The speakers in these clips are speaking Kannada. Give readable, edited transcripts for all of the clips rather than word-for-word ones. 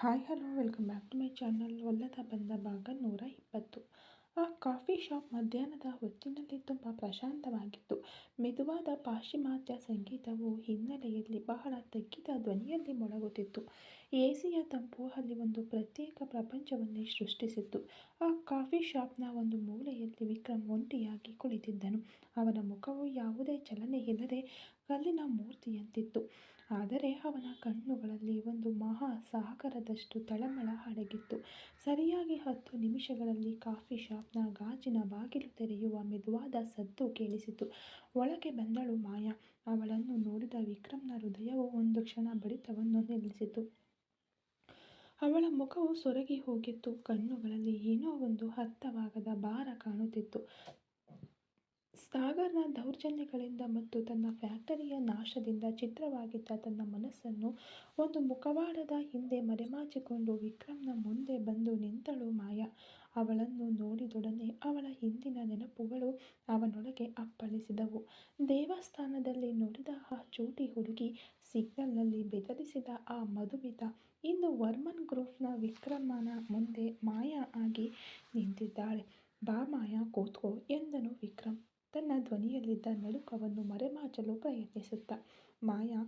Hi hello welcome back to my channel. ಒಲ್ಲದ ಬಂದ ಭಾಗ 120. ಆ ಕಾಫಿ ಶಾಪ್ ಮಧ್ಯಾಹ್ನದ ಹೊತ್ತಿನಲ್ಲಿ ತುಂಬ ಪ್ರಶಾಂತವಾಗಿತ್ತು. ಮೆದುವಾದ ಪಾಶ್ಚಿಮಾತ್ಯ ಸಂಗೀತವು ಹಿನ್ನೆಲೆಯಲ್ಲಿ ಬಹಳ ತಗ್ಗಿದ ಧ್ವನಿಯಲ್ಲಿ ಮೊಳಗುತ್ತಿತ್ತು. ಎಸಿಯ ತಂಪು ಅಲ್ಲಿ ಒಂದು ಪ್ರತ್ಯೇಕ ಪ್ರಪಂಚವನ್ನೇ ಸೃಷ್ಟಿಸಿತ್ತು. ಆ ಕಾಫಿ ಶಾಪ್ನ ಒಂದು ಮೂಲೆಯಲ್ಲಿ ವಿಕ್ರಮ್ ಒಂಟಿಯಾಗಿ ಕುಳಿತಿದ್ದನು. ಅವನ ಮುಖವು ಯಾವುದೇ ಚಲನೆ ಇಲ್ಲದೆ ಕಲ್ಲಿನ ಮೂರ್ತಿಯಂತಿತ್ತು. ಆದರೆ ಅವನ ಕಣ್ಣುಗಳಲ್ಲಿ ಒಂದು ಮಹಾ ಸಾಗರದಷ್ಟು ತಳಮಳ ಅಡಗಿತ್ತು. ಸರಿಯಾಗಿ 10 ನಿಮಿಷಗಳಲ್ಲಿ ಕಾಫಿ ಶಾಪ್ನ ಗಾಜಿನ ಬಾಗಿಲು ತೆರೆಯುವ ಮೆದುವಾದ ಸದ್ದು ಕೇಳಿಸಿತು. ಒಳಗೆ ಬಂದಳು ಮಾಯಾ. ಅವಳನ್ನು ನೋಡಿದ ವಿಕ್ರಮ್ನ ಹೃದಯವು ಒಂದು ಕ್ಷಣ ಬಡಿತವನ್ನು ನಿಲ್ಲಿಸಿತು. ಅವಳ ಮುಖವು ಸೊರಗಿ ಹೋಗಿತ್ತು. ಕಣ್ಣುಗಳಲ್ಲಿ ಏನೋ ಒಂದು ಅರ್ಥವಾಗದ ಭಾರ ಕಾಣುತ್ತಿತ್ತು. ಸಾಗರ್ನ ದೌರ್ಜನ್ಯಗಳಿಂದ ಮತ್ತು ತನ್ನ ಫ್ಯಾಕ್ಟರಿಯ ನಾಶದಿಂದ ಛಿದ್ರವಾಗಿದ್ದ ತನ್ನ ಮನಸ್ಸನ್ನು ಒಂದು ಮುಖವಾಡದ ಹಿಂದೆ ಮರೆಮಾಚಿಕೊಂಡು ವಿಕ್ರಮ್ನ ಮುಂದೆ ಬಂದು ನಿಂತಳು ಮಾಯಾ. ಅವಳನ್ನು ನೋಡಿದೊಡನೆ ಅವಳ ಹಿಂದಿನ ನೆನಪುಗಳು ಅವನೊಳಗೆ ಅಪ್ಪಳಿಸಿದವು. ದೇವಸ್ಥಾನದಲ್ಲಿ ನೋಡಿದ ಆ ಚೂಟಿ ಹುಡುಗಿ, ಸಿಗ್ನಲ್ನಲ್ಲಿ ಬೆದರಿಸಿದ ಆ ಮಧುಮಿತ, ಇಂದು ವರ್ಮನ್ ಗ್ರೂಪ್ನ ವಿಕ್ರಮನ ಮುಂದೆ ಮಾಯಾ ಆಗಿ ನಿಂತಿದ್ದಾಳೆ. ಬಾ ಮಾಯಾ, ಕೂತ್ಕೋ ಎಂದನು ವಿಕ್ರಮ್, ತನ್ನ ಧ್ವನಿಯಲ್ಲಿದ್ದ ನಡುಕವನ್ನು ಮರೆಮಾಚಲು ಪ್ರಯತ್ನಿಸುತ್ತಾ. ಮಾಯಾ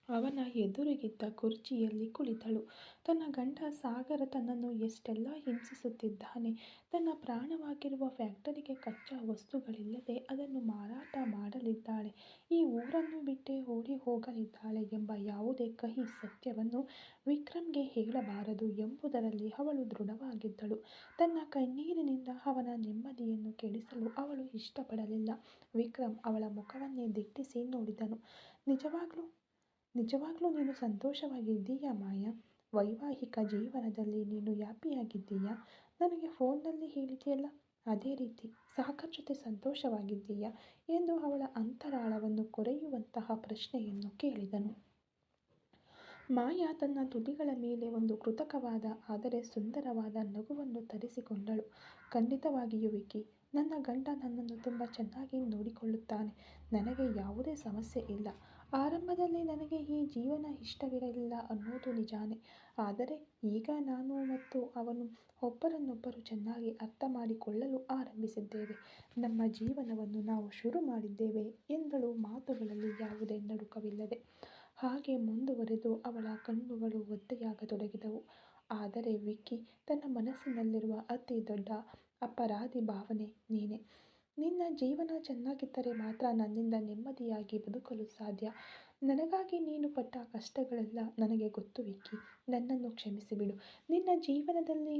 ಅವನ ಎದುರಿಗಿದ್ದ ಕುರ್ಚಿಯಲ್ಲಿ ಕುಳಿತಳು. ತನ್ನ ಗಂಡ ಸಾಗರ ತನ್ನನ್ನು ಎಷ್ಟೆಲ್ಲ ಹಿಂಸಿಸುತ್ತಿದ್ದಾನೆ. ತನ್ನ ಪ್ರಾಣವಾಗಿರುವ ಫ್ಯಾಕ್ಟರಿಗೆ ಕಚ್ಚಾ ವಸ್ತುಗಳಿಲ್ಲದೆ ಅದನ್ನು ಮಾರಾಟ ಮಾಡಲಿದ್ದಾಳೆ. ಈ ಊರನ್ನು ಬಿಟ್ಟೇ ಓಡಿ ಹೋಗಲಿದ್ದಾಳೆ ಎಂಬ ಯಾವುದೇ ಕಹಿ ಸತ್ಯವನ್ನು ವಿಕ್ರಮ್ಗೆ ಹೇಳಬಾರದು ಎಂಬುದರಲ್ಲಿ ಅವಳು ದೃಢವಾಗಿದ್ದಳು. ತನ್ನ ಕಣ್ಣೀರಿನಿಂದ ಅವನ ನೆಮ್ಮದಿಯನ್ನು ಕೆಡಿಸಲು ಅವಳು ಇಷ್ಟಪಡಲಿಲ್ಲ. ವಿಕ್ರಮ್ ಅವಳ ಮುಖವನ್ನೇ ದಿಟ್ಟಿಸಿ ನೋಡಿದನು. ನಿಜವಾಗ್ಲೂ ನೀನು ಸಂತೋಷವಾಗಿದ್ದೀಯಾ ಮಾಯಾ? ವೈವಾಹಿಕ ಜೀವನದಲ್ಲಿ ನೀನು ಹ್ಯಾಪಿಯಾಗಿದ್ದೀಯಾ? ನನಗೆ ಫೋನ್ನಲ್ಲಿ ಹೇಳಿದೆಯಲ್ಲ, ಅದೇ ರೀತಿ ಸಾಗರ್ ಜೊತೆ ಸಂತೋಷವಾಗಿದ್ದೀಯಾ ಎಂದು ಅವಳ ಅಂತರಾಳವನ್ನು ಕೊರೆಯುವಂತಹ ಪ್ರಶ್ನೆಯನ್ನು ಕೇಳಿದನು. ಮಾಯಾ ತನ್ನ ತುಟಿಗಳ ಮೇಲೆ ಒಂದು ಕೃತಕವಾದ ಆದರೆ ಸುಂದರವಾದ ನಗುವನ್ನು ತರಿಸಿಕೊಂಡಳು. ಖಂಡಿತವಾಗಿಯೂ ವಿಕ್ಕಿ, ನನ್ನ ಗಂಡ ನನ್ನನ್ನು ತುಂಬ ಚೆನ್ನಾಗಿ ನೋಡಿಕೊಳ್ಳುತ್ತಾನೆ. ನನಗೆ ಯಾವುದೇ ಸಮಸ್ಯೆ ಇಲ್ಲ. ಆರಂಭದಲ್ಲಿ ನನಗೆ ಈ ಜೀವನ ಇಷ್ಟವಿರಲಿಲ್ಲ ಅನ್ನೋದು ನಿಜಾನೇ. ಆದರೆ ಈಗ ನಾನು ಮತ್ತು ಅವನು ಒಬ್ಬರನ್ನೊಬ್ಬರು ಚೆನ್ನಾಗಿ ಅರ್ಥ ಮಾಡಿಕೊಳ್ಳಲು ಆರಂಭಿಸಿದ್ದೇವೆ. ನಮ್ಮ ಜೀವನವನ್ನು ನಾವು ಶುರು ಮಾಡಿದ್ದೇವೆ ಎಂದಳು, ಮಾತುಗಳಲ್ಲಿ ಯಾವುದೇ ನಡುಕವಿಲ್ಲದೆ. ಹಾಗೆ ಮುಂದುವರೆದು ಅವಳ ಕಣ್ಣುಗಳು ಒದ್ದೆಯಾಗತೊಡಗಿದವು. ಆದರೆ ವಿಕ್ಕಿ, ತನ್ನ ಮನಸ್ಸಿನಲ್ಲಿರುವ ಅತಿ ದೊಡ್ಡ ಅಪರಾಧಿ ಭಾವನೆ ನೀನೇ. ನಿನ್ನ ಜೀವನ ಚೆನ್ನಾಗಿದ್ದರೆ ಮಾತ್ರ ನನ್ನಿಂದ ನೆಮ್ಮದಿಯಾಗಿ ಬದುಕಲು ಸಾಧ್ಯ. ನನಗಾಗಿ ನೀನು ಪಟ್ಟ ಕಷ್ಟಗಳೆಲ್ಲ ನನಗೆ ಗೊತ್ತು ವಿಕ್ಕಿ. ನನ್ನನ್ನು ಕ್ಷಮಿಸಿಬಿಡು. ನಿನ್ನ ಜೀವನದಲ್ಲಿ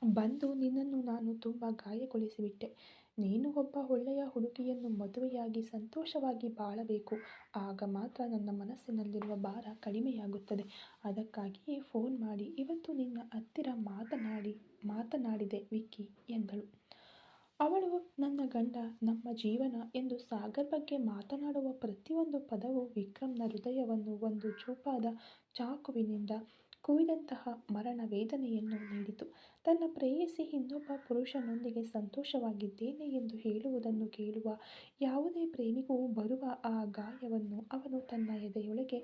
ಬಂದು ನಿನ್ನನ್ನು ನಾನು ತುಂಬ ಗಾಯಗೊಳಿಸಿಬಿಟ್ಟೆ. ನೀನು ಒಬ್ಬ ಒಳ್ಳೆಯ ಹುಡುಗಿಯನ್ನು ಮದುವೆಯಾಗಿ ಸಂತೋಷವಾಗಿ ಬಾಳಬೇಕು. ಆಗ ಮಾತ್ರ ನನ್ನ ಮನಸ್ಸಿನಲ್ಲಿರುವ ಭಾರ ಕಡಿಮೆಯಾಗುತ್ತದೆ. ಅದಕ್ಕಾಗಿಯೇ ಫೋನ್ ಮಾಡಿ ಇವತ್ತು ನಿನ್ನ ಹತ್ತಿರ ಮಾತನಾಡಿದೆ ವಿಕ್ಕಿ ಎಂದಳು. ಅವಳು ನನ್ನ ಗಂಡ, ನಮ್ಮ ಜೀವನ ಎಂದು ಸಾಗರ್ ಬಗ್ಗೆ ಮಾತನಾಡುವ ಪ್ರತಿಯೊಂದು ಪದವೂ ವಿಕ್ರಮ್ನ ಹೃದಯವನ್ನು ಒಂದು ಚೂಪಾದ ಚಾಕುವಿನಿಂದ ಕೊಯ್ದಂತಹ ಮರಣ ವೇದನೆಯನ್ನು ನೀಡಿತು. ತನ್ನ ಪ್ರೇಯಸಿ ಇನ್ನೊಬ್ಬ ಪುರುಷನೊಂದಿಗೆ ಸಂತೋಷವಾಗಿದ್ದೇನೆ ಎಂದು ಹೇಳುವುದನ್ನು ಕೇಳುವ ಯಾವುದೇ ಪ್ರೇಮಿಗೂ ಬರುವ ಆ ಗಾಯವನ್ನು ಅವನು ತನ್ನ ಎದೆಯೊಳಗೆ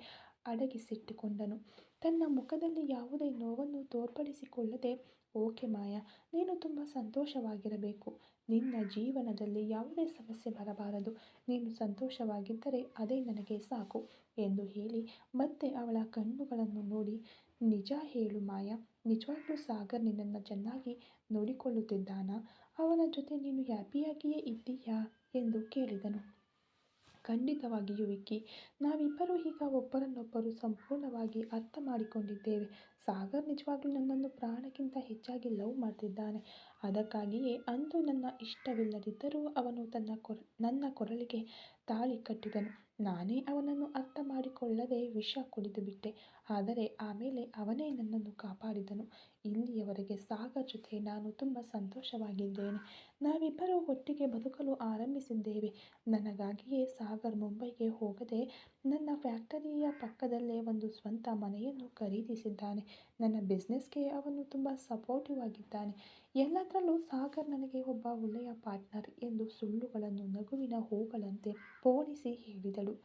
ಅಡಗಿಸಿಟ್ಟುಕೊಂಡನು. ತನ್ನ ಮುಖದಲ್ಲಿ ಯಾವುದೇ ನೋವನ್ನು ತೋರ್ಪಡಿಸಿಕೊಳ್ಳದೆ, ಓಕೆ ಮಾಯಾ, ನೀನು ತುಂಬ ಸಂತೋಷವಾಗಿರಬೇಕು. ನಿನ್ನ ಜೀವನದಲ್ಲಿ ಯಾವುದೇ ಸಮಸ್ಯೆ ಬರಬಾರದು. ನೀನು ಸಂತೋಷವಾಗಿದ್ದರೆ ಅದೇ ನನಗೆ ಸಾಕು ಎಂದು ಹೇಳಿ ಮತ್ತೆ ಅವಳ ಕಣ್ಣುಗಳನ್ನು ನೋಡಿ, ನಿಜ ಹೇಳು ಮಾಯಾ, ನಿಜವಾಗ್ಲೂ ಸಾಗರ್ ನಿನ್ನನ್ನು ಚೆನ್ನಾಗಿ ನೋಡಿಕೊಳ್ಳುತ್ತಿದ್ದಾನಾ? ಅವನ ಜೊತೆ ನೀನು ಹ್ಯಾಪಿಯಾಗಿಯೇ ಇದ್ದೀಯಾ ಎಂದು ಕೇಳಿದನು. ಖಂಡಿತವಾಗಿಯೂ ವಿಕ್ಕಿ, ನಾವಿಬ್ಬರೂ ಈಗ ಒಬ್ಬರನ್ನೊಬ್ಬರು ಸಂಪೂರ್ಣವಾಗಿ ಅರ್ಥ ಮಾಡಿಕೊಂಡಿದ್ದೇವೆ. ಸಾಗರ್ ನಿಜವಾಗ್ಲೂ ನನ್ನನ್ನು ಪ್ರಾಣಕ್ಕಿಂತ ಹೆಚ್ಚಾಗಿ ಲವ್ ಮಾಡ್ತಿದ್ದಾನೆ. ಅದಕ್ಕಾಗಿಯೇ ಅಂದು ನನ್ನ ಇಷ್ಟವಿಲ್ಲದಿದ್ದರೂ ಅವನು ನನ್ನ ಕೊರಳಿಗೆ ತಾಳಿ ಕಟ್ಟಿದನು. ನಾನೇ ಅವನನ್ನು ಅರ್ಥ ಮಾಡಿಕೊಳ್ಳದೆ ವಿಷ ಕುಡಿದುಬಿಟ್ಟೆ. ಆದರೆ ಆಮೇಲೆ ಅವನೇ ನನ್ನನ್ನು ಕಾಪಾಡಿದನು. ಇಲ್ಲಿಯವರೆಗೆ ಸಾಗರ್ ಜೊತೆ ನಾನು ತುಂಬ ಸಂತೋಷವಾಗಿದ್ದೇನೆ. ನಾವಿಬ್ಬರೂ ಒಟ್ಟಿಗೆ ಬದುಕಲು ಆರಂಭಿಸಿದ್ದೇವೆ. ನನಗಾಗಿಯೇ ಸಾಗರ್ ಮುಂಬೈಗೆ ಹೋಗದೆ ನನ್ನ ಫ್ಯಾಕ್ಟರಿಯ ಪಕ್ಕದಲ್ಲೇ ಒಂದು ಸ್ವಂತ ಮನೆಯನ್ನು ಖರೀದಿಸಿದ್ದಾನೆ. ನನ್ನ ಬಿಸ್ನೆಸ್ಗೆ ಅವನು ತುಂಬ ಸಪೋರ್ಟಿವ್ ಆಗಿದ್ದಾನೆ. ಎಲ್ಲದರಲ್ಲೂ ಸಾಗರ್ ನನಗೆ ಒಬ್ಬ ಒಳ್ಳೆಯ ಪಾರ್ಟ್ನರ್ ಎಂದು ಸುಳ್ಳುಗಳನ್ನು ನಗುವಿನ ಹೂಗಳಂತೆ ಪೋಣಿಸಿ ಹೇಳಿದಳು.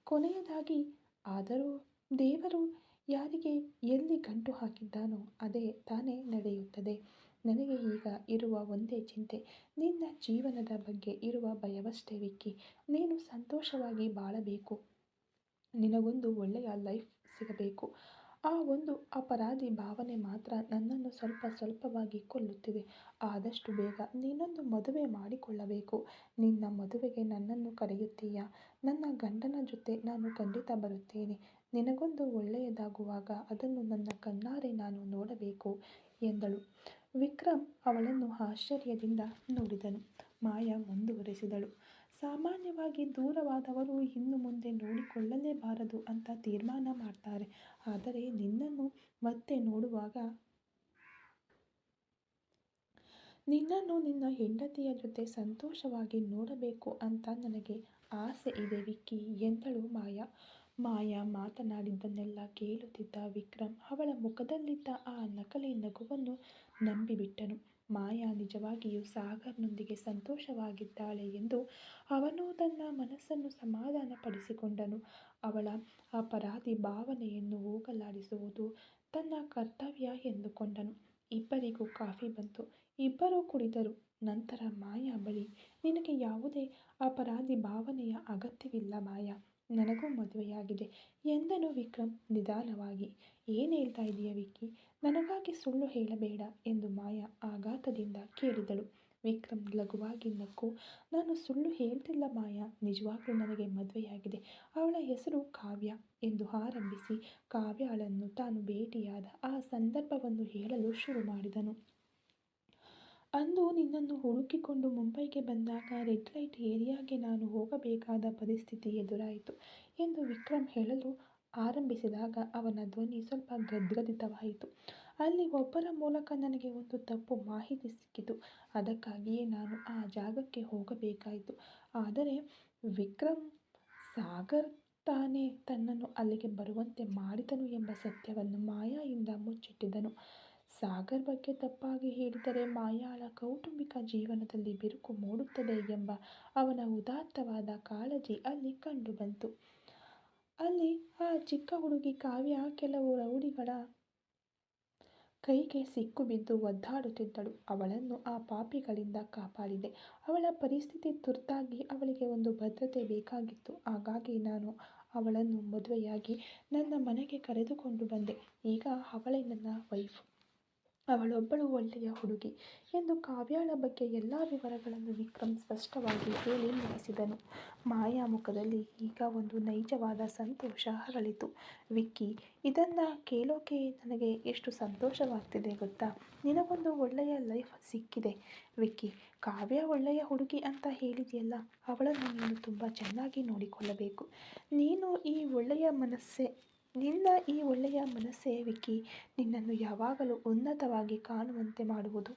ಕೊನೆಯದಾಗಿ, ಆದರೂ ದೇವರು ಯಾರಿಗೆ ಎಲ್ಲಿ ಗಂಟು ಹಾಕಿದ್ದಾನೋ ಅದೇ ತಾನೇ ನಡೆಯುತ್ತದೆ. ನನಗೆ ಈಗ ಇರುವ ಒಂದೇ ಚಿಂತೆ ನಿನ್ನ ಜೀವನದ ಬಗ್ಗೆ ಇರುವ ಭಯವಷ್ಟೇ ವಿಕ್ಕಿ. ನೀನು ಸಂತೋಷವಾಗಿ ಬಾಳಬೇಕು. ನಿನಗೊಂದು ಒಳ್ಳೆಯ ಲೈಫ್ ಸಿಗಬೇಕು. ಆ ಒಂದು ಅಪರಾಧಿ ಭಾವನೆ ಮಾತ್ರ ನನ್ನನ್ನು ಸ್ವಲ್ಪ ಸ್ವಲ್ಪವಾಗಿ ಕೊಲ್ಲುತ್ತಿದೆ. ಆದಷ್ಟು ಬೇಗ ನೀನೊಂದು ಮದುವೆ ಮಾಡಿಕೊಳ್ಳಬೇಕು. ನಿನ್ನ ಮದುವೆಗೆ ನನ್ನನ್ನು ಕರೆಯುತ್ತೀಯಾ? ನನ್ನ ಗಂಡನ ಜೊತೆ ನಾನು ಖಂಡಿತ ಬರುತ್ತೇನೆ. ನಿನಗೊಂದು ಒಳ್ಳೆಯದಾಗುವಾಗ ಅದನ್ನು ನನ್ನ ಕಣ್ಣಾರೆ ನಾನು ನೋಡಬೇಕು ಎಂದಳು. ವಿಕ್ರಮ್ ಅವಳನ್ನು ಆಶ್ಚರ್ಯದಿಂದ ನೋಡಿದನು. ಮಾಯಾ ಮುಂದುವರೆಸಿದಳು. ಸಾಮಾನ್ಯವಾಗಿ ದೂರವಾದವರು ಇನ್ನು ಮುಂದೆ ನೋಡಿಕೊಳ್ಳಲೇಬಾರದು ಅಂತ ತೀರ್ಮಾನ ಮಾಡ್ತಾರೆ. ಆದರೆ ನಿನ್ನನ್ನು ಮತ್ತೆ ನೋಡುವಾಗ ನಿನ್ನನ್ನು ನಿನ್ನ ಹೆಂಡತಿಯ ಜೊತೆ ಸಂತೋಷವಾಗಿ ನೋಡಬೇಕು ಅಂತ ನನಗೆ ಆಸೆ ಇದೆ ವಿಕ್ಕಿ ಎಂದಳು ಮಾಯಾ. ಮಾಯಾ ಮಾತನಾಡಿದ್ದನ್ನೆಲ್ಲ ಕೇಳುತ್ತಿದ್ದ ವಿಕ್ರಮ್ ಅವಳ ಮುಖದಲ್ಲಿದ್ದ ಆ ನಕಲಿ ನಗುವನ್ನು ನಂಬಿಬಿಟ್ಟನು. ಮಾಯಾ ನಿಜವಾಗಿಯೂ ಸಾಗರ್ನೊಂದಿಗೆ ಸಂತೋಷವಾಗಿದ್ದಾಳೆ ಎಂದು ಅವನು ತನ್ನ ಮನಸ್ಸನ್ನು ಸಮಾಧಾನಪಡಿಸಿಕೊಂಡನು. ಅವಳ ಅಪರಾಧಿ ಭಾವನೆಯನ್ನು ಹೋಗಲಾಡಿಸುವುದು ತನ್ನ ಕರ್ತವ್ಯ ಎಂದುಕೊಂಡನು. ಇಬ್ಬರಿಗೂ ಕಾಫಿ ಬಂತು. ಇಬ್ಬರೂ ಕುಡಿದರು. ನಂತರ ಮಾಯಾ ಬಳಿ, ನಿನಗೆ ಯಾವುದೇ ಅಪರಾಧಿ ಭಾವನೆಯ ಅಗತ್ಯವಿಲ್ಲ ಮಾಯಾ, ನನಗೂ ಮದುವೆಯಾಗಿದೆ ಎಂದನು ವಿಕ್ರಮ್ ನಿಧಾನವಾಗಿ. ಏನು ಹೇಳ್ತಾ ಇದೀಯ ವಿಕ್ಕಿ? ನನಗಾಗಿ ಸುಳ್ಳು ಹೇಳಬೇಡ ಎಂದು ಮಾಯಾ ಆಘಾತದಿಂದ ಕೇಳಿದಳು. ವಿಕ್ರಮ್ ಲಘುವಾಗಿ ನಕ್ಕು, ನಾನು ಸುಳ್ಳು ಹೇಳ್ತಿಲ್ಲ ಮಾಯಾ, ನಿಜವಾಗ್ಲೂ ನನಗೆ ಮದುವೆಯಾಗಿದೆ. ಅವಳ ಹೆಸರು ಕಾವ್ಯ ಎಂದು ಆರಂಭಿಸಿ ಕಾವ್ಯಳನ್ನು ತಾನು ಭೇಟಿಯಾದ ಆ ಸಂದರ್ಭವನ್ನು ಹೇಳಲು ಶುರು ಮಾಡಿದನು. ಅಂದು ನಿನ್ನನ್ನು ಹುಡುಕಿಕೊಂಡು ಮುಂಬೈಗೆ ಬಂದಾಗ ರೆಡ್ ಲೈಟ್ ಏರಿಯಾಗೆ ನಾನು ಹೋಗಬೇಕಾದ ಪರಿಸ್ಥಿತಿ ಎದುರಾಯಿತು ಎಂದು ವಿಕ್ರಮ್ ಹೇಳಲು ಆರಂಭಿಸಿದಾಗ ಅವನ ಧ್ವನಿ ಸ್ವಲ್ಪ ಗದ್ಗದಿತವಾಯಿತು. ಅಲ್ಲಿ ಒಬ್ಬರ ಮೂಲಕ ನನಗೆ ಒಂದು ತಪ್ಪು ಮಾಹಿತಿ ಸಿಕ್ಕಿತು. ಅದಕ್ಕಾಗಿಯೇ ನಾನು ಆ ಜಾಗಕ್ಕೆ ಹೋಗಬೇಕಾಯಿತು. ಆದರೆ ವಿಕ್ರಮ್, ಸಾಗರ್ ತಾನೇ ತನ್ನನ್ನು ಅಲ್ಲಿಗೆ ಬರುವಂತೆ ಮಾಡಿದನು ಎಂಬ ಸತ್ಯವನ್ನು ಮಾಯಾಯಿಂದ ಮುಚ್ಚಿಟ್ಟಿದ್ದನು. ಸಾಗರ್ ಬಗ್ಗೆ ತಪ್ಪಾಗಿ ಹೇಳಿದರೆ ಮಾಯಾಳ ಕೌಟುಂಬಿಕ ಜೀವನದಲ್ಲಿ ಬಿರುಕು ಮೂಡುತ್ತದೆ ಎಂಬ ಅವನ ಉದಾತ್ತವಾದ ಕಾಳಜಿ ಅಲ್ಲಿ ಕಂಡುಬಂತು. ಅಲ್ಲಿ ಆ ಚಿಕ್ಕ ಹುಡುಗಿ ಕಾವ್ಯ ಕೆಲವು ರೌಡಿಗಳ ಕೈಗೆ ಸಿಕ್ಕಿಬಿದ್ದು ಒದ್ದಾಡುತ್ತಿದ್ದಳು. ಅವಳನ್ನು ಆ ಪಾಪಿಗಳಿಂದ ಕಾಪಾಡಿದೆ. ಅವಳ ಪರಿಸ್ಥಿತಿ ತುರ್ತಾಗಿ ಅವಳಿಗೆ ಒಂದು ಭದ್ರತೆ ಬೇಕಾಗಿತ್ತು. ಹಾಗಾಗಿ ನಾನು ಅವಳನ್ನು ಮದುವೆಯಾಗಿ ನನ್ನ ಮನೆಗೆ ಕರೆದುಕೊಂಡು ಬಂದೆ. ಈಗ ಅವಳೇ ನನ್ನ ವೈಫ್. ಅವಳೊಬ್ಬಳು ಒಳ್ಳೆಯ ಹುಡುಗಿ ಎಂದು ಕಾವ್ಯಾಳ ಬಗ್ಗೆ ಎಲ್ಲ ವಿವರಗಳನ್ನು ವಿಕ್ರಮ್ ಸ್ಪಷ್ಟವಾಗಿ ಹೇಳಿ ಮುಗಿಸಿದನು. ಮಾಯಾ ಮುಖದಲ್ಲಿ ಈಗ ಒಂದು ನೈಜವಾದ ಸಂತೋಷ ಅರಳಿತು. ವಿಕ್ಕಿ, ಇದನ್ನು ಕೇಳೋಕೆ ನನಗೆ ಎಷ್ಟು ಸಂತೋಷವಾಗ್ತಿದೆ ಗೊತ್ತಾ? ನಿನಗೊಂದು ಒಳ್ಳೆಯ ಲೈಫ್ ಸಿಕ್ಕಿದೆ ವಿಕ್ಕಿ. ಕಾವ್ಯ ಒಳ್ಳೆಯ ಹುಡುಗಿ ಅಂತ ಹೇಳಿದೆಯಲ್ಲ, ಅವಳನ್ನು ನೀನು ತುಂಬ ಚೆನ್ನಾಗಿ ನೋಡಿಕೊಳ್ಳಬೇಕು. ನಿನ್ನ ಈ ಒಳ್ಳೆಯ ಮನಸ್ಸೇ ವಿಕ್ಕಿ ನಿನ್ನನ್ನು ಯಾವಾಗಲೂ ಉನ್ನತವಾಗಿ ಕಾಣುವಂತೆ ಮಾಡುವುದು.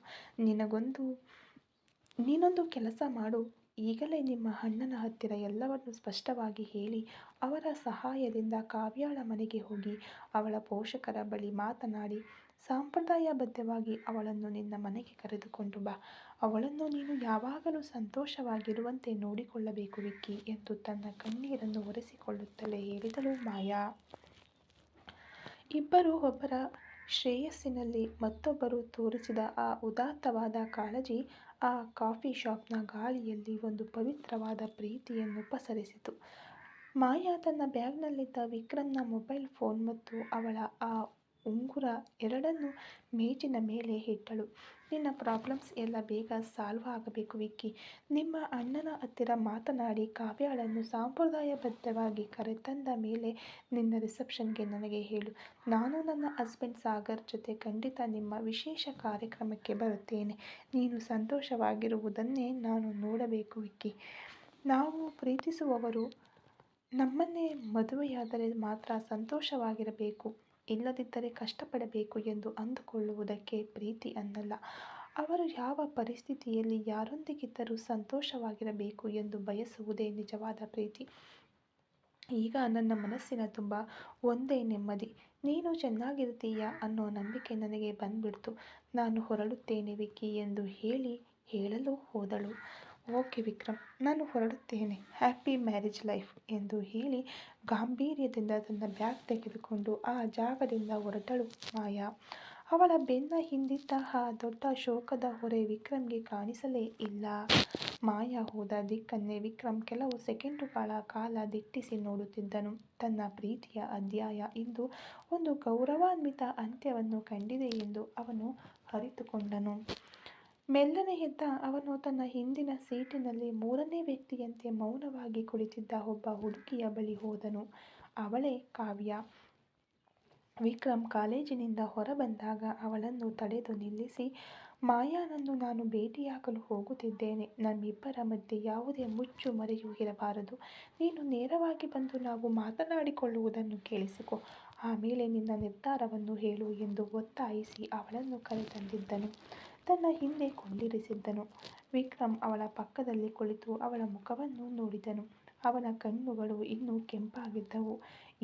ನೀನೊಂದು ಕೆಲಸ ಮಾಡು. ಈಗಲೇ ನಿಮ್ಮ ಅಣ್ಣನ ಹತ್ತಿರ ಎಲ್ಲವನ್ನು ಸ್ಪಷ್ಟವಾಗಿ ಹೇಳಿ ಅವರ ಸಹಾಯದಿಂದ ಕಾವ್ಯಾಳ ಮನೆಗೆ ಹೋಗಿ ಅವಳ ಪೋಷಕರ ಬಳಿ ಮಾತನಾಡಿ ಸಂಪ್ರದಾಯಬದ್ಧವಾಗಿ ಅವಳನ್ನು ನಿನ್ನ ಮನೆಗೆ ಕರೆದುಕೊಂಡು ಬಾ. ಅವಳನ್ನು ನೀನು ಯಾವಾಗಲೂ ಸಂತೋಷವಾಗಿರುವಂತೆ ನೋಡಿಕೊಳ್ಳಬೇಕು ವಿಕ್ಕಿ ಎಂದು ತನ್ನ ಕಣ್ಣೀರನ್ನು ಒರೆಸಿಕೊಳ್ಳುತ್ತಲೇ ಹೇಳಿದಳು ಮಾಯಾ. ಇಬ್ಬರೂ ಒಬ್ಬರ ಶ್ರೇಯಸ್ಸಿನಲ್ಲಿ ಮತ್ತೊಬ್ಬರು ತೋರಿಸಿದ ಆ ಉದಾತ್ತವಾದ ಕಾಳಜಿ ಆ ಕಾಫಿ ಶಾಪ್ನ ಗಾಳಿಯಲ್ಲಿ ಒಂದು ಪವಿತ್ರವಾದ ಪ್ರೀತಿಯನ್ನು ಪಸರಿಸಿತು. ಮಾಯಾ ತನ್ನ ಬ್ಯಾಗ್ನಲ್ಲಿದ್ದ ವಿಕ್ರಮ್ನ ಮೊಬೈಲ್ ಫೋನ್ ಮತ್ತು ಅವಳ ಆ ಉಂಗುರ ಎರಡನ್ನೂ ಮೇಜಿನ ಮೇಲೆ ಇಟ್ಟಳು. ನಿನ್ನ ಪ್ರಾಬ್ಲಮ್ಸ್ ಎಲ್ಲ ಬೇಗ ಸಾಲ್ವ್ ಆಗಬೇಕು ವಿಕ್ಕಿ. ನಿಮ್ಮ ಅಣ್ಣನ ಹತ್ತಿರ ಮಾತನಾಡಿ ಕಾವ್ಯಾಳನ್ನು ಸಂಪ್ರದಾಯಬದ್ಧವಾಗಿ ಕರೆತಂದ ಮೇಲೆ ನಿನ್ನ ರಿಸೆಪ್ಷನ್ಗೆ ನನಗೆ ಹೇಳು. ನಾನು ನನ್ನ ಹಸ್ಬೆಂಡ್ ಸಾಗರ್ ಜೊತೆ ಖಂಡಿತ ನಿಮ್ಮ ವಿಶೇಷ ಕಾರ್ಯಕ್ರಮಕ್ಕೆ ಬರುತ್ತೇನೆ. ನೀನು ಸಂತೋಷವಾಗಿರುವುದನ್ನೇ ನಾನು ನೋಡಬೇಕು ವಿಕ್ಕಿ. ನಾವು ಪ್ರೀತಿಸುವವರು ನಮ್ಮನ್ನೇ ಮದುವೆಯಾದರೆ ಮಾತ್ರ ಸಂತೋಷವಾಗಿರಬೇಕು, ಇಲ್ಲದಿದ್ದರೆ ಕಷ್ಟಪಡಬೇಕು ಎಂದು ಅಂದುಕೊಳ್ಳುವುದಕ್ಕೆ ಪ್ರೀತಿ ಅನ್ನಲ್ಲ. ಅವರು ಯಾವ ಪರಿಸ್ಥಿತಿಯಲ್ಲಿ ಯಾರೊಂದಿಗಿದ್ದರೂ ಸಂತೋಷವಾಗಿರಬೇಕು ಎಂದು ಬಯಸುವುದೇ ನಿಜವಾದ ಪ್ರೀತಿ. ಈಗ ನನ್ನ ಮನಸ್ಸಿನ ತುಂಬ ಒಂದೇ ನೆಮ್ಮದಿ. ನೀನು ಚೆನ್ನಾಗಿರ್ತೀಯ ಅನ್ನೋ ನಂಬಿಕೆ ನನಗೆ ಬಂದ್ಬಿಡ್ತು. ನಾನು ಹೊರಡುತ್ತೇನೆ ವಿಕ್ಕಿ ಎಂದು ಹೇಳಲು ಹೋದಳು. ಓಕೆ ವಿಕ್ರಮ್, ನಾನು ಹೊರಡುತ್ತೇನೆ. ಹ್ಯಾಪಿ ಮ್ಯಾರೇಜ್ ಲೈಫ್ ಎಂದು ಹೇಳಿ ಗಾಂಭೀರ್ಯದಿಂದ ತನ್ನ ಬ್ಯಾಗ್ ತೆಗೆದುಕೊಂಡು ಆ ಜಾಗದಿಂದ ಹೊರಟಳು ಮಾಯಾ. ಅವಳ ಬೆನ್ನ ಹಿಂದಿದ್ದ ಆ ದೊಡ್ಡ ಶೋಕದ ಹೊರೆ ವಿಕ್ರಮ್ಗೆ ಕಾಣಿಸಲೇ ಇಲ್ಲ. ಮಾಯಾ ಹೋದ ದಿಕ್ಕನ್ನೇ ವಿಕ್ರಮ್ ಕೆಲವು ಸೆಕೆಂಡುಗಳ ಕಾಲ ದಿಟ್ಟಿಸಿ ನೋಡುತ್ತಿದ್ದನು. ತನ್ನ ಪ್ರೀತಿಯ ಅಧ್ಯಾಯ ಇಂದು ಒಂದು ಗೌರವಾನ್ವಿತ ಅಂತ್ಯವನ್ನು ಕಂಡಿದೆ ಎಂದು ಅವನು ಅರಿತುಕೊಂಡನು. ಮೆಲ್ಲನೆ ಎದ್ದ ಅವನು ತನ್ನ ಹಿಂದಿನ ಸೀಟಿನಲ್ಲಿ ಮೂರನೇ ವ್ಯಕ್ತಿಯಂತೆ ಮೌನವಾಗಿ ಕುಳಿತಿದ್ದ ಒಬ್ಬ ಹುಡುಗಿಯ ಬಳಿ ಹೋದನು. ಅವಳೇ ಕಾವ್ಯ. ವಿಕ್ರಮ್ ಕಾಲೇಜಿನಿಂದ ಹೊರಬಂದಾಗ ಅವಳನ್ನು ತಡೆದು ನಿಲ್ಲಿಸಿ, ಮಾಯಾನನ್ನು ನಾನು ಭೇಟಿಯಾಗಲು ಹೋಗುತ್ತಿದ್ದೇನೆ. ನಮ್ಮಿಬ್ಬರ ಮಧ್ಯೆ ಯಾವುದೇ ಮುಚ್ಚು ಮರೆಯೂ ಇರಬಾರದು. ನೀನು ನೇರವಾಗಿ ಬಂದು ನಾವು ಮಾತನಾಡಿಕೊಳ್ಳುವುದನ್ನು ಕೇಳಿಸಿಕೊ. ಆಮೇಲೆ ನಿನ್ನ ನಿರ್ಧಾರವನ್ನು ಹೇಳು ಎಂದು ಒತ್ತಾಯಿಸಿ ಅವಳನ್ನು ಕರೆತಂದಿದ್ದನು. ತನ್ನ ಹಿಂದೆ ಕುಳ್ಳಿರಿಸಿದ್ದನು. ವಿಕ್ರಮ್ ಅವಳ ಪಕ್ಕದಲ್ಲಿ ಕುಳಿತು ಅವಳ ಮುಖವನ್ನು ನೋಡಿದನು. ಅವನ ಕಣ್ಣುಗಳು ಇನ್ನೂ ಕೆಂಪಾಗಿದ್ದವು.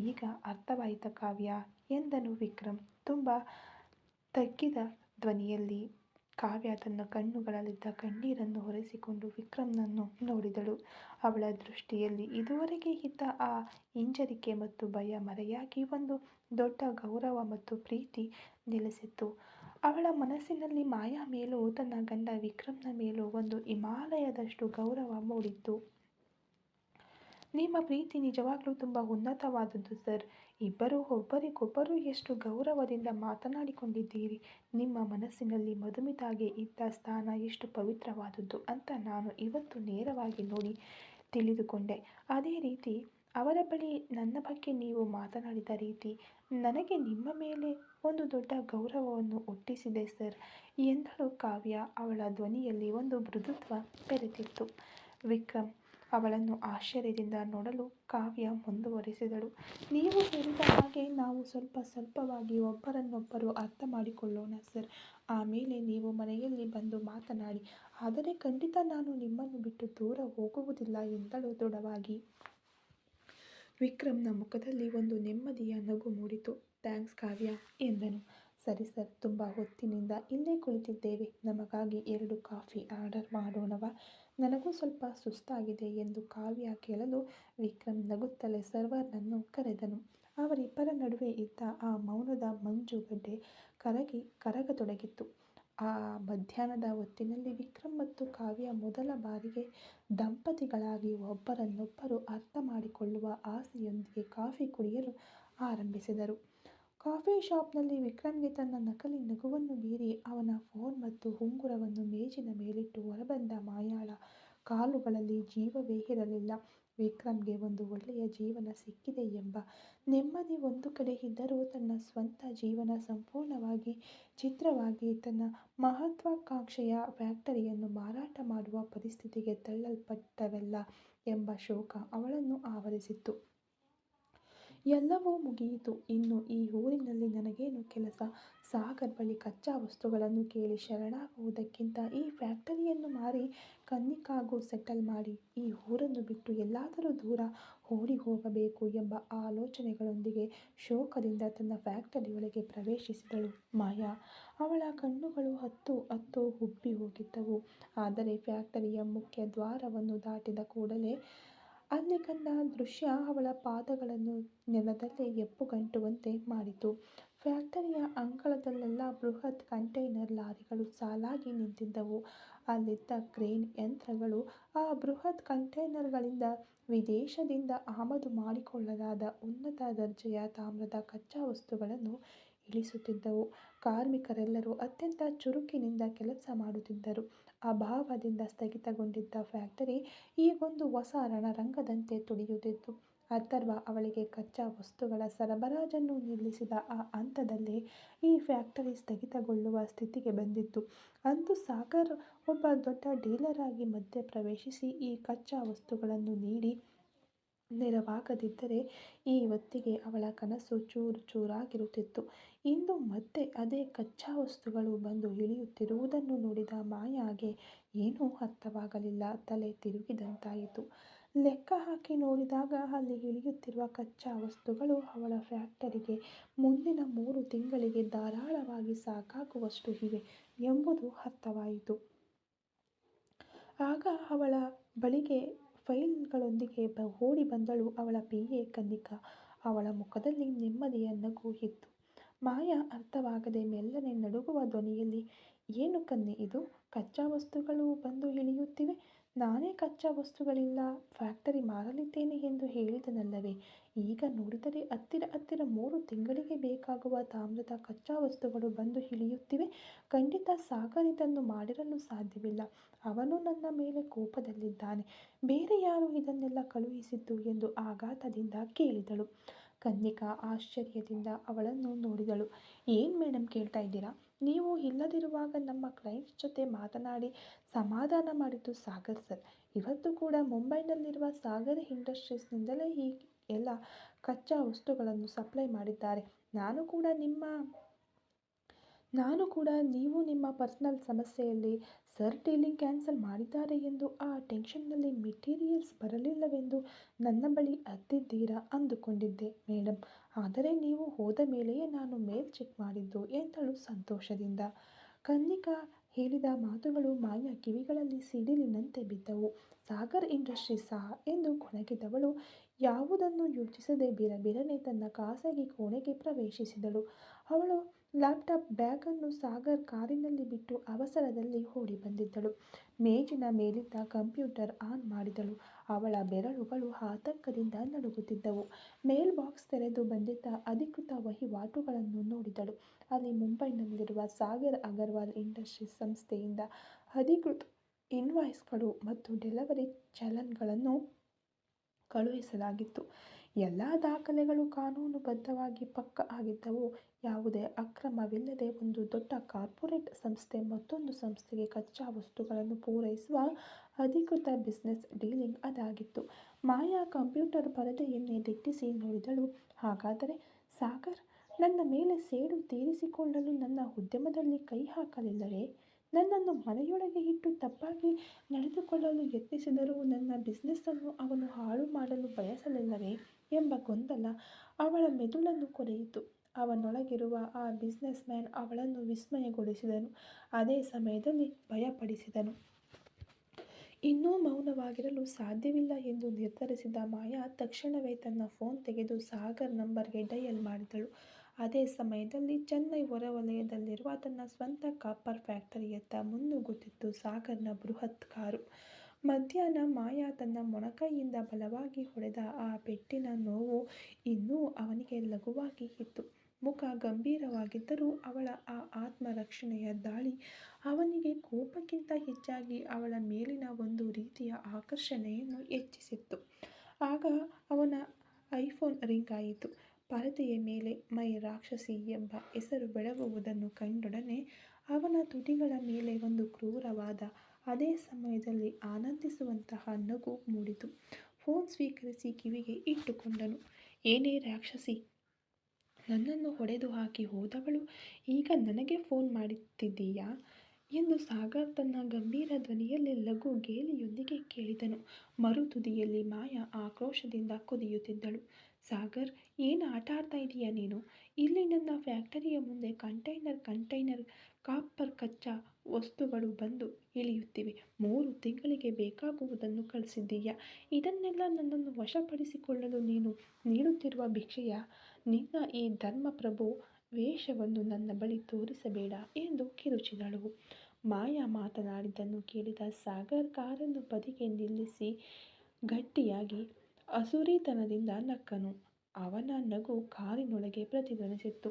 ಈಗ ಅರ್ಥವಾಯಿತಾ ಕಾವ್ಯ ಎಂದನು ವಿಕ್ರಮ್ ತುಂಬ ತಗ್ಗಿದ ಧ್ವನಿಯಲ್ಲಿ. ಕಾವ್ಯ ತನ್ನ ಕಣ್ಣುಗಳಲ್ಲಿದ್ದ ಕಣ್ಣೀರನ್ನು ಒರೆಸಿಕೊಂಡು ವಿಕ್ರಮ್ನನ್ನು ನೋಡಿದಳು. ಅವಳ ದೃಷ್ಟಿಯಲ್ಲಿ ಇದುವರೆಗೆ ಇದ್ದ ಆ ಹಿಂಜರಿಕೆ ಮತ್ತು ಭಯ ಮರೆಯಾಗಿ ಒಂದು ದೊಡ್ಡ ಗೌರವ ಮತ್ತು ಪ್ರೀತಿ ನೆಲೆಸಿತ್ತು. ಅವಳ ಮನಸ್ಸಿನಲ್ಲಿ ಮಾಯಾ ಮೇಲೂ ತನ್ನ ಗಂಡ ವಿಕ್ರಮ್ನ ಮೇಲೂ ಒಂದು ಹಿಮಾಲಯದಷ್ಟು ಗೌರವ ಮೂಡಿತ್ತು. ನಿಮ್ಮ ಪ್ರೀತಿ ನಿಜವಾಗ್ಲೂ ತುಂಬ ಉನ್ನತವಾದದ್ದು ಸರ್. ಇಬ್ಬರೂ ಒಬ್ಬರಿಗೊಬ್ಬರು ಎಷ್ಟು ಗೌರವದಿಂದ ಮಾತನಾಡಿಕೊಂಡಿದ್ದೀರಿ. ನಿಮ್ಮ ಮನಸ್ಸಿನಲ್ಲಿ ಮಧುಮಿತಾಗೆ ಇದ್ದ ಸ್ಥಾನ ಎಷ್ಟು ಪವಿತ್ರವಾದದ್ದು ಅಂತ ನಾನು ಇವತ್ತು ನೇರವಾಗಿ ನೋಡಿ ತಿಳಿದುಕೊಂಡೆ. ಅದೇ ರೀತಿ ಅವರ ಬಳಿ ನನ್ನ ಬಗ್ಗೆ ನೀವು ಮಾತನಾಡಿದ ರೀತಿ ನನಗೆ ನಿಮ್ಮ ಮೇಲೆ ಒಂದು ದೊಡ್ಡ ಗೌರವವನ್ನು ಹುಟ್ಟಿಸಿದೆ ಸರ್ ಎಂದಳು ಕಾವ್ಯ. ಅವಳ ಧ್ವನಿಯಲ್ಲಿ ಒಂದು ಮೃದುತ್ವ ಬೆರೆತಿತ್ತು. ವಿಕ್ರಮ್ ಅವಳನ್ನು ಆಶ್ಚರ್ಯದಿಂದ ನೋಡಲು ಕಾವ್ಯ ಮುಂದುವರಿಸಿದಳು. ನೀವು ಹೇಳಿದ ಹಾಗೆ ನಾವು ಸ್ವಲ್ಪ ಸ್ವಲ್ಪವಾಗಿ ಒಬ್ಬರನ್ನೊಬ್ಬರು ಅರ್ಥ ಮಾಡಿಕೊಳ್ಳೋಣ ಸರ್. ಆಮೇಲೆ ನೀವು ಮನೆಯಲ್ಲಿ ಬಂದು ಮಾತನಾಡಿ. ಆದರೆ ಖಂಡಿತ ನಾನು ನಿಮ್ಮನ್ನು ಬಿಟ್ಟು ದೂರ ಹೋಗುವುದಿಲ್ಲ ಎಂದಳು ದೃಢವಾಗಿ. ವಿಕ್ರಮ್ನ ಮುಖದಲ್ಲಿ ಒಂದು ನೆಮ್ಮದಿಯ ನಗು ಮೂಡಿತು. ಥ್ಯಾಂಕ್ಸ್ ಕಾವ್ಯ ಎಂದನು. ಸರಿ ಸರ್, ತುಂಬ ಹೊತ್ತಿನಿಂದ ಇಲ್ಲೇ ಕುಳಿತಿದ್ದೇವೆ. ನಮಗಾಗಿ 2 ಕಾಫಿ ಆರ್ಡರ್ ಮಾಡೋಣವಾ? ನನಗೂ ಸ್ವಲ್ಪ ಸುಸ್ತಾಗಿದೆ ಎಂದು ಕಾವ್ಯ ಕೇಳಲು ವಿಕ್ರಮ್ ನಗುತ್ತಲೇ ಸರ್ವರ್ನನ್ನು ಕರೆದನು. ಅವರಿಬ್ಬರ ನಡುವೆ ಇದ್ದ ಆ ಮೌನದ ಮಂಜುಗಡ್ಡೆ ಕರಗತೊಡಗಿತ್ತು. ಆ ಮಧ್ಯಾಹ್ನದ ಹೊತ್ತಿನಲ್ಲಿ ವಿಕ್ರಮ್ ಮತ್ತು ಕಾವ್ಯ ಮೊದಲ ಬಾರಿಗೆ ದಂಪತಿಗಳಾಗಿ ಒಬ್ಬರನ್ನೊಬ್ಬರು ಅರ್ಥ ಮಾಡಿಕೊಳ್ಳುವ ಆಸೆಯೊಂದಿಗೆ ಕಾಫಿ ಕುಡಿಯಲು ಆರಂಭಿಸಿದರು. ಕಾಫಿ ಶಾಪ್ನಲ್ಲಿ ವಿಕ್ರಮ್ಗೆ ತನ್ನ ನಕಲಿ ನಗುವನ್ನು ಮೀರಿ ಅವನ ಫೋನ್ ಮತ್ತು ಉಂಗುರವನ್ನು ಮೇಜಿನ ಮೇಲಿಟ್ಟು ಹೊರಬಂದ ಮಾಯಾಳ ಕಾಲುಗಳಲ್ಲಿ ಜೀವವೇ ಇರಲಿಲ್ಲ. ವಿಕ್ರಮ್ಗೆ ಒಂದು ಒಳ್ಳೆಯ ಜೀವನ ಸಿಕ್ಕಿದೆ ಎಂಬ ನೆಮ್ಮದಿ ಒಂದು ಕಡೆ ಇದ್ದರೂ, ತನ್ನ ಸ್ವಂತ ಜೀವನ ಸಂಪೂರ್ಣವಾಗಿ ಛಿದ್ರವಾಗಿ ತನ್ನ ಮಹತ್ವಾಕಾಂಕ್ಷೆಯ ಫ್ಯಾಕ್ಟರಿಯನ್ನು ಮಾರಾಟ ಮಾಡುವ ಪರಿಸ್ಥಿತಿಗೆ ತಳ್ಳಲ್ಪಟ್ಟವಲ್ಲ ಎಂಬ ಶೋಕ ಅವಳನ್ನು ಆವರಿಸಿತ್ತು. ಎಲ್ಲವೂ ಮುಗಿಯಿತು. ಇನ್ನು ಈ ಊರಿನಲ್ಲಿ ನನಗೇನು ಕೆಲಸ? ಸಾಗರ್ ಬಳಿ ಕಚ್ಚಾ ವಸ್ತುಗಳನ್ನು ಕೇಳಿ ಶರಣಾಗುವುದಕ್ಕಿಂತ ಈ ಫ್ಯಾಕ್ಟರಿಯನ್ನು ಮಾರಿ ಕನ್ನಿಕಾಗೂ ಸೆಟಲ್ ಮಾಡಿ ಈ ಊರನ್ನು ಬಿಟ್ಟು ಎಲ್ಲಾದರೂ ದೂರ ಓಡಿ ಹೋಗಬೇಕು ಎಂಬ ಆಲೋಚನೆಗಳೊಂದಿಗೆ ಶೋಕದಿಂದ ತನ್ನ ಫ್ಯಾಕ್ಟರಿಯೊಳಗೆ ಪ್ರವೇಶಿಸಿದಳು ಮಾಯಾ. ಅವಳ ಕಣ್ಣುಗಳು ಹತ್ತು ಉಬ್ಬಿ ಹೋಗಿದ್ದವು. ಆದರೆ ಫ್ಯಾಕ್ಟರಿಯ ಮುಖ್ಯ ದ್ವಾರವನ್ನು ದಾಟಿದ ಕೂಡಲೇ ಅಲ್ಲಿ ಕಂಡ ದೃಶ್ಯ ಅವಳ ಪಾದಗಳನ್ನು ನೆಲದಲ್ಲೇ ಹೆಪ್ಪುಗಂಟುವಂತೆ ಮಾಡಿತು. ಫ್ಯಾಕ್ಟರಿಯ ಅಂಗಳದಲ್ಲೆಲ್ಲ ಬೃಹತ್ ಕಂಟೈನರ್ ಲಾರಿಗಳು ಸಾಲಾಗಿ ನಿಂತಿದ್ದವು. ಅಲ್ಲಿದ್ದ ಕ್ರೇನ್ ಯಂತ್ರಗಳು ಆ ಬೃಹತ್ ಕಂಟೈನರ್ಗಳಿಂದ ವಿದೇಶದಿಂದ ಆಮದು ಮಾಡಿಕೊಳ್ಳಲಾದ ಉನ್ನತ ದರ್ಜೆಯ ತಾಮ್ರದ ಕಚ್ಚಾ ವಸ್ತುಗಳನ್ನು ಇಳಿಸುತ್ತಿದ್ದವು. ಕಾರ್ಮಿಕರೆಲ್ಲರೂ ಅತ್ಯಂತ ಚುರುಕಿನಿಂದ ಕೆಲಸ ಮಾಡುತ್ತಿದ್ದರು. ಅಭಾವದಿಂದ ಸ್ಥಗಿತಗೊಂಡಿದ್ದ ಫ್ಯಾಕ್ಟರಿ ಈಗೊಂದು ಹೊಸ ರಣರಂಗದಂತೆ ತುಡಿಯುತ್ತಿತ್ತು. ಅಥರ್ವ ಅವಳಿಗೆ ಕಚ್ಚಾ ವಸ್ತುಗಳ ಸರಬರಾಜನ್ನು ನಿಲ್ಲಿಸಿದ ಆ ಹಂತದಲ್ಲೇ ಈ ಫ್ಯಾಕ್ಟರಿ ಸ್ಥಗಿತಗೊಳ್ಳುವ ಸ್ಥಿತಿಗೆ ಬಂದಿತ್ತು. ಅಂದು ಸಾಗರ್ ಒಬ್ಬ ದೊಡ್ಡ ಡೀಲರ್ ಆಗಿ ಮಧ್ಯ ಪ್ರವೇಶಿಸಿ ಈ ಕಚ್ಚಾ ವಸ್ತುಗಳನ್ನು ನೀಡಿ ನೆರವಾಗದಿದ್ದರೆ ಈ ಹೊತ್ತಿಗೆ ಅವಳ ಕನಸು ಚೂರು ಚೂರಾಗಿರುತ್ತಿತ್ತು. ಇಂದು ಮತ್ತೆ ಅದೇ ಕಚ್ಚಾ ವಸ್ತುಗಳು ಬಂದು ಇಳಿಯುತ್ತಿರುವುದನ್ನು ನೋಡಿದ ಮಾಯಾಗೆ ಏನೂ ಅರ್ಥವಾಗಲಿಲ್ಲ. ತಲೆ ತಿರುಗಿದಂತಾಯಿತು. ಲೆಕ್ಕ ಹಾಕಿ ನೋಡಿದಾಗ ಅಲ್ಲಿ ಇಳಿಯುತ್ತಿರುವ ಕಚ್ಚಾ ವಸ್ತುಗಳು ಅವಳ ಫ್ಯಾಕ್ಟರಿಗೆ ಮುಂದಿನ 3 ತಿಂಗಳಿಗೆ ಧಾರಾಳವಾಗಿ ಸಾಕಾಗುವಷ್ಟು ಇವೆ ಎಂಬುದು ಅರ್ಥವಾಯಿತು. ಆಗ ಅವಳ ಬಳಿಗೆ ಫೈಲ್ಗಳೊಂದಿಗೆ ಓಡಿ ಬಂದಳು ಅವಳ ಪಿ.ಎ ಕನ್ನಿಕಾ. ಅವಳ ಮುಖದಲ್ಲಿ ನೆಮ್ಮದಿಯ ನಗು ಇತ್ತು. ಮಾಯಾ ಅರ್ಥವಾಗದೆ ಮೆಲ್ಲನೆ ನಡುಗುವ ಧ್ವನಿಯಲ್ಲಿ, ಏನು ಕನ್ನಿ ಇದು? ಕಚ್ಚಾ ವಸ್ತುಗಳು ಬಂದು ಇಳಿಯುತ್ತಿವೆ. ನಾನೇ ಕಚ್ಚಾ ವಸ್ತುಗಳಿಲ್ಲ, ಫ್ಯಾಕ್ಟರಿ ಮಾರಲಿದ್ದೇನೆ ಎಂದು ಹೇಳಿದನಲ್ಲವೇ? ಈಗ ನೋಡಿದರೆ ಹತ್ತಿರ 3 ತಿಂಗಳಿಗೆ ಬೇಕಾಗುವ ತಾಮ್ರದ ಕಚ್ಚಾ ವಸ್ತುಗಳು ಬಂದು ಇಳಿಯುತ್ತಿವೆ. ಖಂಡಿತ ಸಾಗರ್ ಇದನ್ನು ಮಾಡಿರಲು ಸಾಧ್ಯವಿಲ್ಲ. ಅವನು ನನ್ನ ಮೇಲೆ ಕೋಪದಲ್ಲಿದ್ದಾನೆ. ಬೇರೆ ಯಾರು ಇದನ್ನೆಲ್ಲ ಕಳುಹಿಸಿದ್ದು ಎಂದು ಆಘಾತದಿಂದ ಕೇಳಿದಳು. ಕನ್ನಿಕಾ ಆಶ್ಚರ್ಯದಿಂದ ಅವಳನ್ನು ನೋಡಿದಳು. ಏನು ಮೇಡಮ್ ಕೇಳ್ತಾ ಇದ್ದೀರಾ? ನೀವು ಇಲ್ಲದಿರುವಾಗ ನಮ್ಮ ಕ್ಲೈಂಟ್ಸ್ ಜೊತೆ ಮಾತನಾಡಿ ಸಮಾಧಾನ ಮಾಡಿದ್ದು ಸಾಗರ್ ಸರ್. ಇವತ್ತು ಕೂಡ ಮುಂಬೈನಲ್ಲಿರುವ ಸಾಗರ್ ಇಂಡಸ್ಟ್ರೀಸ್ನಿಂದಲೇ ಈ ಎಲ್ಲ ಕಚ್ಚಾ ವಸ್ತುಗಳನ್ನು ಸಪ್ಲೈ ಮಾಡಿದ್ದಾರೆ. ನಾನು ಕೂಡ ನೀವು ನಿಮ್ಮ ಪರ್ಸನಲ್ ಸಮಸ್ಯೆಯಲ್ಲಿ ಸರ್ ಡೀಲಿಂಗ್ ಕ್ಯಾನ್ಸಲ್ ಮಾಡಿದ್ದಾರೆ ಎಂದು ಆ ಟೆನ್ಷನ್ನಲ್ಲಿ ಮೆಟೀರಿಯಲ್ಸ್ ಬರಲಿಲ್ಲವೆಂದು ನನ್ನ ಬಳಿ ಅದ್ದಿದ್ದೀರಾ ಅಂದುಕೊಂಡಿದ್ದೆ ಮೇಡಮ್. ಆದರೆ ನೀವು ಹೋದ ಮೇಲೆಯೇ ನಾನು ಮೇಲ್ ಚೆಕ್ ಮಾಡಿದ್ದು ಎಂದಳು ಸಂತೋಷದಿಂದ. ಕನ್ನಿಕಾ ಹೇಳಿದ ಮಾತುಗಳು ಮಾಯಾ ಕಿವಿಗಳಲ್ಲಿ ಸಿಡಿಲಿನಂತೆ ಬಿದ್ದವು. ಸಾಗರ್ ಇಂಡಸ್ಟ್ರೀಸಾ ಎಂದು ಕೊನಗಿದವಳು ಯಾವುದನ್ನು ಯೋಚಿಸದೆ ಬಿರಬಿರನೆ ತನ್ನ ಖಾಸಗಿ ಕೋಣೆಗೆ ಪ್ರವೇಶಿಸಿದಳು. ಅವಳು ಲ್ಯಾಪ್ಟಾಪ್ ಬ್ಯಾಗನ್ನು ಸಾಗರ್ ಕಾರಿನಲ್ಲಿ ಬಿಟ್ಟು ಅವಸರದಲ್ಲಿ ಓಡಿ ಬಂದಿದ್ದಳು. ಮೇಜಿನ ಮೇಲಿದ್ದ ಕಂಪ್ಯೂಟರ್ ಆನ್ ಮಾಡಿದಳು. ಅವಳ ಬೆರಳುಗಳು ಆತಂಕದಿಂದ ನಡುಗುತ್ತಿದ್ದವು. ಮೇಲ್ ಬಾಕ್ಸ್ ತೆರೆದು ಬಂದಿದ್ದ ಅಧಿಕೃತ ವಹಿವಾಟುಗಳನ್ನು ನೋಡಿದಳು. ಅಲ್ಲಿ ಮುಂಬೈನಲ್ಲಿರುವ ಸಾಗರ್ ಅಗರ್ವಾಲ್ ಇಂಡಸ್ಟ್ರೀಸ್ ಸಂಸ್ಥೆಯಿಂದ ಅಧಿಕೃತ ಇನ್ವಾಯ್ಸ್ಗಳು ಮತ್ತು ಡೆಲಿವರಿ ಚಲನ್ಗಳನ್ನು ಕಳುಹಿಸಲಾಗಿತ್ತು. ಎಲ್ಲ ದಾಖಲೆಗಳು ಕಾನೂನುಬದ್ಧವಾಗಿ ಪಕ್ಕಾ ಆಗಿದ್ದವು. ಯಾವುದೇ ಅಕ್ರಮವಿಲ್ಲದೆ ಒಂದು ದೊಡ್ಡ ಕಾರ್ಪೊರೇಟ್ ಸಂಸ್ಥೆ ಮತ್ತೊಂದು ಸಂಸ್ಥೆಗೆ ಕಚ್ಚಾ ವಸ್ತುಗಳನ್ನು ಪೂರೈಸುವ ಅಧಿಕೃತ ಬಿಸಿನೆಸ್ ಡೀಲಿಂಗ್ ಅದಾಗಿತ್ತು. ಮಾಯಾ ಕಂಪ್ಯೂಟರ್ ಪರದೆಯನ್ನೇ ದಿಟ್ಟಿಸಿ ನೋಡಿದಳು. ಹಾಗಾದರೆ ಸಾಗರ್ ನನ್ನ ಮೇಲೆ ಸೇಡು ತೀರಿಸಿಕೊಳ್ಳಲು ನನ್ನ ಉದ್ಯಮದಲ್ಲಿ ಕೈ ಹಾಕಲಿಲ್ಲವೇ? ನನ್ನನ್ನು ಮನೆಯೊಳಗೆ ಇಟ್ಟು ತಪ್ಪಾಗಿ ನಡೆದುಕೊಳ್ಳಲು ಯತ್ನಿಸಿದರೂ ನನ್ನ ಬಿಸಿನೆಸ್ಸನ್ನು ಅವನು ಹಾಳು ಮಾಡಲು ಬಯಸಲಿಲ್ಲವೇ ಎಂಬ ಗೊಂದಲ ಅವಳ ಮೆದುಳನ್ನು ಕೊರೆಯಿತು. ಅವನೊಳಗಿರುವ ಆ ಬಿಸಿನೆಸ್ ಮ್ಯಾನ್ ಅವಳನ್ನು ವಿಸ್ಮಯಗೊಳಿಸಿದನು. ಅದೇ ಸಮಯದಲ್ಲಿ ಭಯಪಡಿಸಿದನು. ಇನ್ನೂ ಮೌನವಾಗಿರಲು ಸಾಧ್ಯವಿಲ್ಲ ಎಂದು ನಿರ್ಧರಿಸಿದ ಮಾಯಾ ತಕ್ಷಣವೇ ತನ್ನ ಫೋನ್ ತೆಗೆದು ಸಾಗರ್ ನಂಬರ್ಗೆ ಡಯಲ್ ಮಾಡಿದಳು. ಅದೇ ಸಮಯದಲ್ಲಿ ಚೆನ್ನೈ ಹೊರವಲಯದಲ್ಲಿರುವ ತನ್ನ ಸ್ವಂತ ಕಾಪರ್ ಫ್ಯಾಕ್ಟರಿಯತ್ತ ಮುನ್ನುಗ್ಗುತ್ತಿತ್ತು ಸಾಗರ್ನ ಬೃಹತ್ ಕಾರು. ಮಧ್ಯಾಹ್ನ ಮಾಯಾ ತನ್ನ ಮೊಣಕೈಯಿಂದ ಬಲವಾಗಿ ಹೊಡೆದ ಆ ಪೆಟ್ಟಿನ ನೋವು ಇನ್ನೂ ಅವನಿಗೆ ಲಘುವಾಗಿ ಇತ್ತು. ಮುಖ ಗಂಭೀರವಾಗಿದ್ದರೂ ಅವಳ ಆ ಆತ್ಮರಕ್ಷಣೆಯ ದಾಳಿ ಅವನಿಗೆ ಕೋಪಕ್ಕಿಂತ ಹೆಚ್ಚಾಗಿ ಅವಳ ಮೇಲಿನ ಒಂದು ರೀತಿಯ ಆಕರ್ಷಣೆಯನ್ನು ಹೆಚ್ಚಿಸಿತ್ತು. ಆಗ ಅವನ ಐಫೋನ್ ರಿಂಗ್ ಆಯಿತು. ಪರದೆಯ ಮೇಲೆ ಮೈ ರಾಕ್ಷಸಿ ಎಂಬ ಹೆಸರು ಬೆಳಗುವುದನ್ನು ಕಂಡೊಡನೆ ಅವನ ತುಟಿಗಳ ಮೇಲೆ ಒಂದು ಕ್ರೂರವಾದ, ಅದೇ ಸಮಯದಲ್ಲಿ ಆನಂದಿಸುವಂತಹ ನಗು ಮೂಡಿತು. ಫೋನ್ ಸ್ವೀಕರಿಸಿ ಕಿವಿಗೆ ಇಟ್ಟುಕೊಂಡನು. ಏನೇ ರಾಕ್ಷಸಿ, ನನ್ನನ್ನು ಹೊಡೆದು ಹಾಕಿ ಹೋದವಳು ಈಗ ನನಗೆ ಫೋನ್ ಮಾಡುತ್ತಿದ್ದೀಯಾ ಎಂದು ಸಾಗರ್ ತನ್ನ ಗಂಭೀರ ಧ್ವನಿಯಲ್ಲಿ ಲಘು ಗೇಲಿಯೊಂದಿಗೆ ಕೇಳಿದನು. ಮರು ತುದಿಯಲ್ಲಿ ಮಾಯಾ ಆಕ್ರೋಶದಿಂದ ಕುದಿಯುತ್ತಿದ್ದಳು. ಸಾಗರ್, ಏನು ಆಟ ಆಡ್ತಾ ಇದೀಯಾ ನೀನು? ಇಲ್ಲಿ ನನ್ನ ಫ್ಯಾಕ್ಟರಿಯ ಮುಂದೆ ಕಂಟೈನರ್ ಕಾಪರ್ ಕಚ್ಚಾ ವಸ್ತುಗಳು ಬಂದು ಇಳಿಯುತ್ತಿವೆ. 3 ತಿಂಗಳಿಗೆ ಬೇಕಾಗುವುದನ್ನು ಕಳಿಸಿದ್ದೀಯಾ? ಇದನ್ನೆಲ್ಲ ನನ್ನನ್ನು ವಶಪಡಿಸಿಕೊಳ್ಳಲು ನೀನು ನೀಡುತ್ತಿರುವ ಭಿಕ್ಷೆಯಾ? ನಿನ್ನ ಈ ಧರ್ಮಪ್ರಭು ವೇಷವನ್ನು ನನ್ನ ಬಳಿ ತೋರಿಸಬೇಡ ಎಂದು ಕಿರುಚಿದಳು. ಮಾಯಾ ಮಾತನಾಡಿದ್ದನ್ನು ಕೇಳಿದ ಸಾಗರ್ ಕಾರನ್ನು ಬದಿಗೆ ನಿಲ್ಲಿಸಿ ಗಟ್ಟಿಯಾಗಿ ಅಸುರೀತನದಿಂದ ನಕ್ಕನು. ಅವನ ನಗು ಕಾರಿನೊಳಗೆ ಪ್ರತಿಧ್ವನಿಸಿತ್ತು.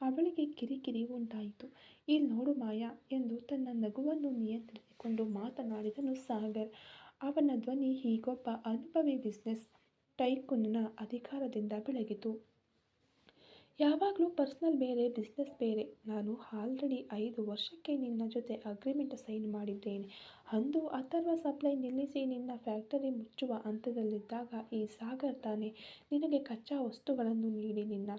ಅವಳಿಗೆ ಕಿರಿಕಿರಿ ಉಂಟಾಯಿತು. ಇಲ್ನೋಡು ಮಾಯಾ ಎಂದು ತನ್ನ ನಗುವನ್ನು ನಿಯಂತ್ರಿಸಿಕೊಂಡು ಮಾತನಾಡಿದನು ಸಾಗರ್. ಅವನ ಧ್ವನಿ ಹೀಗೊಬ್ಬ ಅನುಭವಿ ಬಿಸಿನೆಸ್ ಟೈಕೂನ್ನ ಅಧಿಕಾರದಿಂದ ಬೆಳಗಿತು. ಯಾವಾಗಲೂ ಪರ್ಸನಲ್ ಬೇರೆ, ಬಿಸಿನೆಸ್ ಬೇರೆ. ನಾನು ಆಲ್ರೆಡಿ 5 ವರ್ಷಕ್ಕೆ ನಿನ್ನ ಜೊತೆ ಅಗ್ರಿಮೆಂಟ್ ಸೈನ್ ಮಾಡಿದ್ದೇನೆ. ಅಂದು ಅಥರ್ವ ಸಪ್ಲೈ ನಿಲ್ಲಿಸಿ ನಿನ್ನ ಫ್ಯಾಕ್ಟರಿ ಮುಚ್ಚುವ ಹಂತದಲ್ಲಿದ್ದಾಗ ಈ ಸಾಗರ್ ತಾನೇ ನಿನಗೆ ಕಚ್ಚಾ ವಸ್ತುಗಳನ್ನು ನೀಡಿ ನಿನ್ನ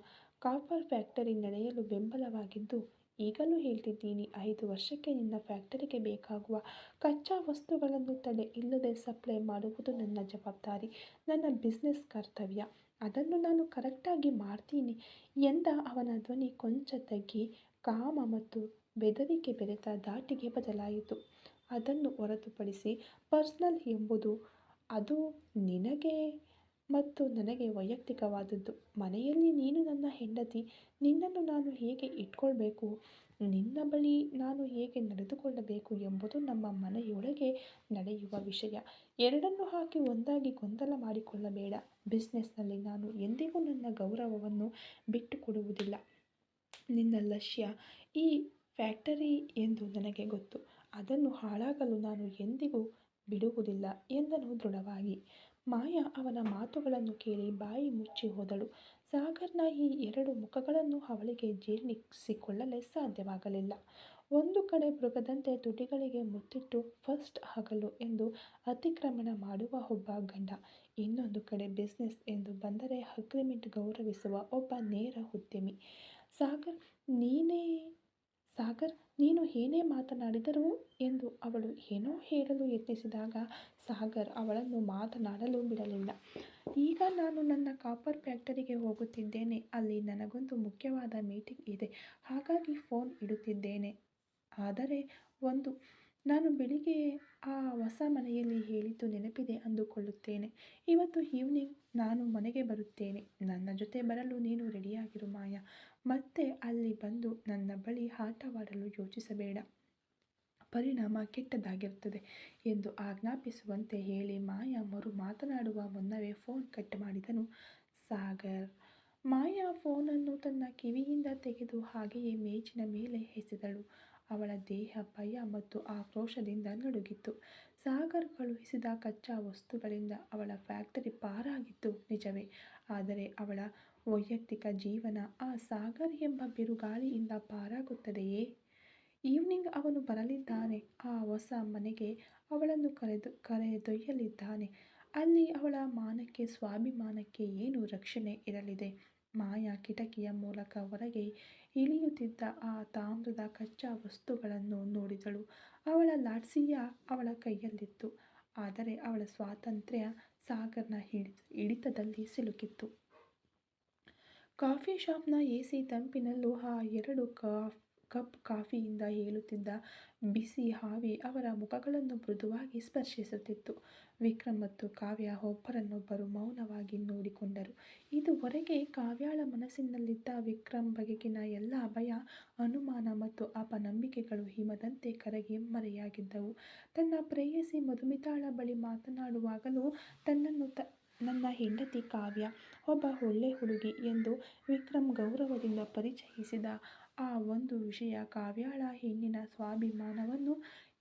ಕಾಪರ್ ಫ್ಯಾಕ್ಟರಿ ನಡೆಯಲು ಬೆಂಬಲವಾಗಿದ್ದು. ಈಗಲೂ ಹೇಳ್ತಿದ್ದೀನಿ, 5 ವರ್ಷಕ್ಕೆ ನಿನ್ನ ಫ್ಯಾಕ್ಟರಿಗೆ ಬೇಕಾಗುವ ಕಚ್ಚಾ ವಸ್ತುಗಳನ್ನು ತಡೆ ಇಲ್ಲದೆ ಸಪ್ಲೈ ಮಾಡುವುದು ನನ್ನ ಜವಾಬ್ದಾರಿ, ನನ್ನ ಬಿಸಿನೆಸ್ ಕರ್ತವ್ಯ. ಅದನ್ನು ನಾನು ಕರೆಕ್ಟಾಗಿ ಮಾಡ್ತೀನಿ ಎಂದ ಅವನ ಧ್ವನಿ ಕೊಂಚ ತಗ್ಗಿ ಕಾಮ ಮತ್ತು ಬೆದರಿಕೆ ಬೆರೆತ ಧಾಟಿಗೆ ಬದಲಾಯಿತು. ಅದನ್ನು ಹೊರತುಪಡಿಸಿ ಪರ್ಸ್ನಲ್ ಎಂಬುದು ಅದು ನಿನಗೆ ಮತ್ತು ನನಗೆ ವೈಯಕ್ತಿಕವಾದದ್ದು. ಮನೆಯಲ್ಲಿ ನೀನು ನನ್ನ ಹೆಂಡತಿ. ನಿನ್ನನ್ನು ನಾನು ಹೇಗೆ ಇಟ್ಕೊಳ್ಬೇಕು, ನಿನ್ನ ಬಳಿ ನಾನು ಹೇಗೆ ನಡೆದುಕೊಳ್ಳಬೇಕು ಎಂಬುದು ನಮ್ಮ ಮನೆಯೊಳಗೆ ನಡೆಯುವ ವಿಷಯ. ಎರಡನ್ನೂ ಹಾಕಿ ಒಂದಾಗಿ ಗೊಂದಲ ಮಾಡಿಕೊಳ್ಳಬೇಡ. ಬಿಸ್ನೆಸ್ನಲ್ಲಿ ನಾನು ಎಂದಿಗೂ ನನ್ನ ಗೌರವವನ್ನು ಬಿಟ್ಟುಕೊಡುವುದಿಲ್ಲ. ನಿನ್ನ ಲಕ್ಷ್ಯ ಈ ಫ್ಯಾಕ್ಟರಿ ಎಂದು ನನಗೆ ಗೊತ್ತು. ಅದನ್ನು ಹಾಳಾಗಲು ನಾನು ಎಂದಿಗೂ ಬಿಡುವುದಿಲ್ಲ ಎಂದನು ದೃಢವಾಗಿ. ಮಾಯಾ ಅವನ ಮಾತುಗಳನ್ನು ಕೇಳಿ ಬಾಯಿ ಮುಚ್ಚಿ ಹೋದಳು. ಸಾಗರ್ನ ಈ ಎರಡು ಮುಖಗಳನ್ನು ಅವಳಿಗೆ ಜೀರ್ಣಿಸಿಕೊಳ್ಳಲೇ ಸಾಧ್ಯವಾಗಲಿಲ್ಲ. ಒಂದು ಕಡೆ ಮೃಗದಂತೆ ತುಟಿಗಳಿಗೆ ಮುತ್ತಿಟ್ಟು ಫಸ್ಟ್ ಹಗಲು ಎಂದು ಅತಿಕ್ರಮಣ ಮಾಡುವ ಒಬ್ಬ ಗಂಡ, ಇನ್ನೊಂದು ಕಡೆ ಬಿಸ್ನೆಸ್ ಎಂದು ಬಂದರೆ ಅಗ್ರಿಮೆಂಟ್ ಗೌರವಿಸುವ ಒಬ್ಬ ನೇರ ಉದ್ಯಮಿ. ಸಾಗರ್ ನೀನು ಏನೇ ಮಾತನಾಡಿದರೂ ಎಂದು ಅವಳು ಏನೋ ಹೇಳಲು ಯತ್ನಿಸಿದಾಗ ಸಾಗರ್ ಅವಳನ್ನು ಮಾತನಾಡಲು ಬಿಡಲಿಲ್ಲ. ಈಗ ನಾನು ನನ್ನ ಕಾಪರ್ ಫ್ಯಾಕ್ಟರಿಗೆ ಹೋಗುತ್ತಿದ್ದೇನೆ. ಅಲ್ಲಿ ನನಗೊಂದು ಮುಖ್ಯವಾದ ಮೀಟಿಂಗ್ ಇದೆ. ಹಾಗಾಗಿ ಫೋನ್ ಇಡುತ್ತಿದ್ದೇನೆ. ಆದರೆ ನಾನು ಬೆಳಿಗ್ಗೆ ಆ ಹೊಸ ಮನೆಯಲ್ಲಿ ಹೇಳಿದ್ದು ನೆನಪಿದೆ ಅಂದುಕೊಳ್ಳುತ್ತೇನೆ. ಇವತ್ತು ಈವ್ನಿಂಗ್ ನಾನು ಮನೆಗೆ ಬರುತ್ತೇನೆ. ನನ್ನ ಜೊತೆ ಬರಲು ನೀನು ರೆಡಿಯಾಗಿರು ಮಾಯಾ. ಮತ್ತೆ ಅಲ್ಲಿ ಬಂದು ನನ್ನ ಬಳಿ ಆಟವಾಡಲು ಯೋಚಿಸಬೇಡ. ಪರಿಣಾಮ ಕೆಟ್ಟದಾಗಿರುತ್ತದೆ ಎಂದು ಆಜ್ಞಾಪಿಸುವಂತೆ ಹೇಳಿ ಮಾಯಾ ಮರು ಮಾತನಾಡುವ ಮುನ್ನವೇ ಫೋನ್ ಕಟ್ ಮಾಡಿದನು ಸಾಗರ್. ಮಾಯಾ ಫೋನನ್ನು ತನ್ನ ಕಿವಿಯಿಂದ ತೆಗೆದು ಹಾಗೆಯೇ ಮೇಜಿನ ಮೇಲೆ ಎಸೆದಳು. ಅವಳ ದೇಹ ಭಯ ಮತ್ತು ಆಕ್ರೋಶದಿಂದ ನಡುಗಿತ್ತು. ಸಾಗರ್ ಕಳುಹಿಸಿದ ಕಚ್ಚಾ ವಸ್ತುಗಳಿಂದ ಅವಳ ಫ್ಯಾಕ್ಟರಿ ಪಾರಾಗಿದ್ದು ನಿಜವೇ. ಆದರೆ ಅವಳ ವೈಯಕ್ತಿಕ ಜೀವನ ಆ ಸಾಗರ್ ಎಂಬ ಬಿರುಗಾಳಿಯಿಂದ ಪಾರಾಗುತ್ತದೆಯೇ? ಈವ್ನಿಂಗ್ ಅವನು ಬರಲಿದ್ದಾನೆ. ಆ ಹೊಸ ಮನೆಗೆ ಅವಳನ್ನು ಕರೆದೊಯ್ಯಲಿದ್ದಾನೆ. ಅಲ್ಲಿ ಅವಳ ಮಾನಕ್ಕೆ ಸ್ವಾಭಿಮಾನಕ್ಕೆ ಏನು ರಕ್ಷಣೆ ಇರಲಿದೆ? ಮಾಯಾ ಕಿಟಕಿಯ ಮೂಲಕ ಹೊರಗೆ ಇಳಿಯುತ್ತಿದ್ದ ಆ ತಾಮ್ರದ ಕಚ್ಚಾ ವಸ್ತುಗಳನ್ನು ನೋಡಿದಳು. ಅವಳ ಲಾಟ್ಸಿಯಾ ಅವಳ ಕೈಯಲ್ಲಿತ್ತು. ಆದರೆ ಅವಳ ಸ್ವಾತಂತ್ರ್ಯ ಸಾಗರ್ನ ಹಿಡಿತದಲ್ಲಿ ಸಿಲುಕಿತ್ತು. ಕಾಫಿ ಶಾಪ್ನ ಎಸಿ ತಂಪಿನಲ್ಲೂ ಆ ಎರಡು ಕಪ್ ಕಾಫಿಯಿಂದ ಏಳುತ್ತಿದ್ದ ಬಿಸಿ ಆವಿ ಅವರ ಮುಖಗಳನ್ನು ಮೃದುವಾಗಿ ಸ್ಪರ್ಶಿಸುತ್ತಿತ್ತು. ವಿಕ್ರಮ್ ಮತ್ತು ಕಾವ್ಯ ಒಬ್ಬರನ್ನೊಬ್ಬರು ಮೌನವಾಗಿ ನೋಡಿಕೊಂಡರು. ಇದುವರೆಗೆ ಕಾವ್ಯಾಳ ಮನಸ್ಸಿನಲ್ಲಿದ್ದ ವಿಕ್ರಮ್ ಬಗೆಗಿನ ಎಲ್ಲ ಭಯ, ಅನುಮಾನ ಮತ್ತು ಅಪನಂಬಿಕೆಗಳು ಹಿಮದಂತೆ ಕರಗಿ ಮರೆಯಾಗಿದ್ದವು. ತನ್ನ ಪ್ರೇಯಸಿ ಮಧುಮಿತಾಳ ಬಳಿ ಮಾತನಾಡುವಾಗಲೂ ನನ್ನ ಹೆಂಡತಿ ಕಾವ್ಯ ಒಬ್ಬ ಒಳ್ಳೆ ಹುಡುಗಿ ಎಂದು ವಿಕ್ರಮ್ ಗೌರವದಿಂದ ಪರಿಚಯಿಸಿದ ಆ ಒಂದು ವಿಷಯ ಕಾವ್ಯಾಳ ಹೆಣ್ಣಿನ ಸ್ವಾಭಿಮಾನವನ್ನು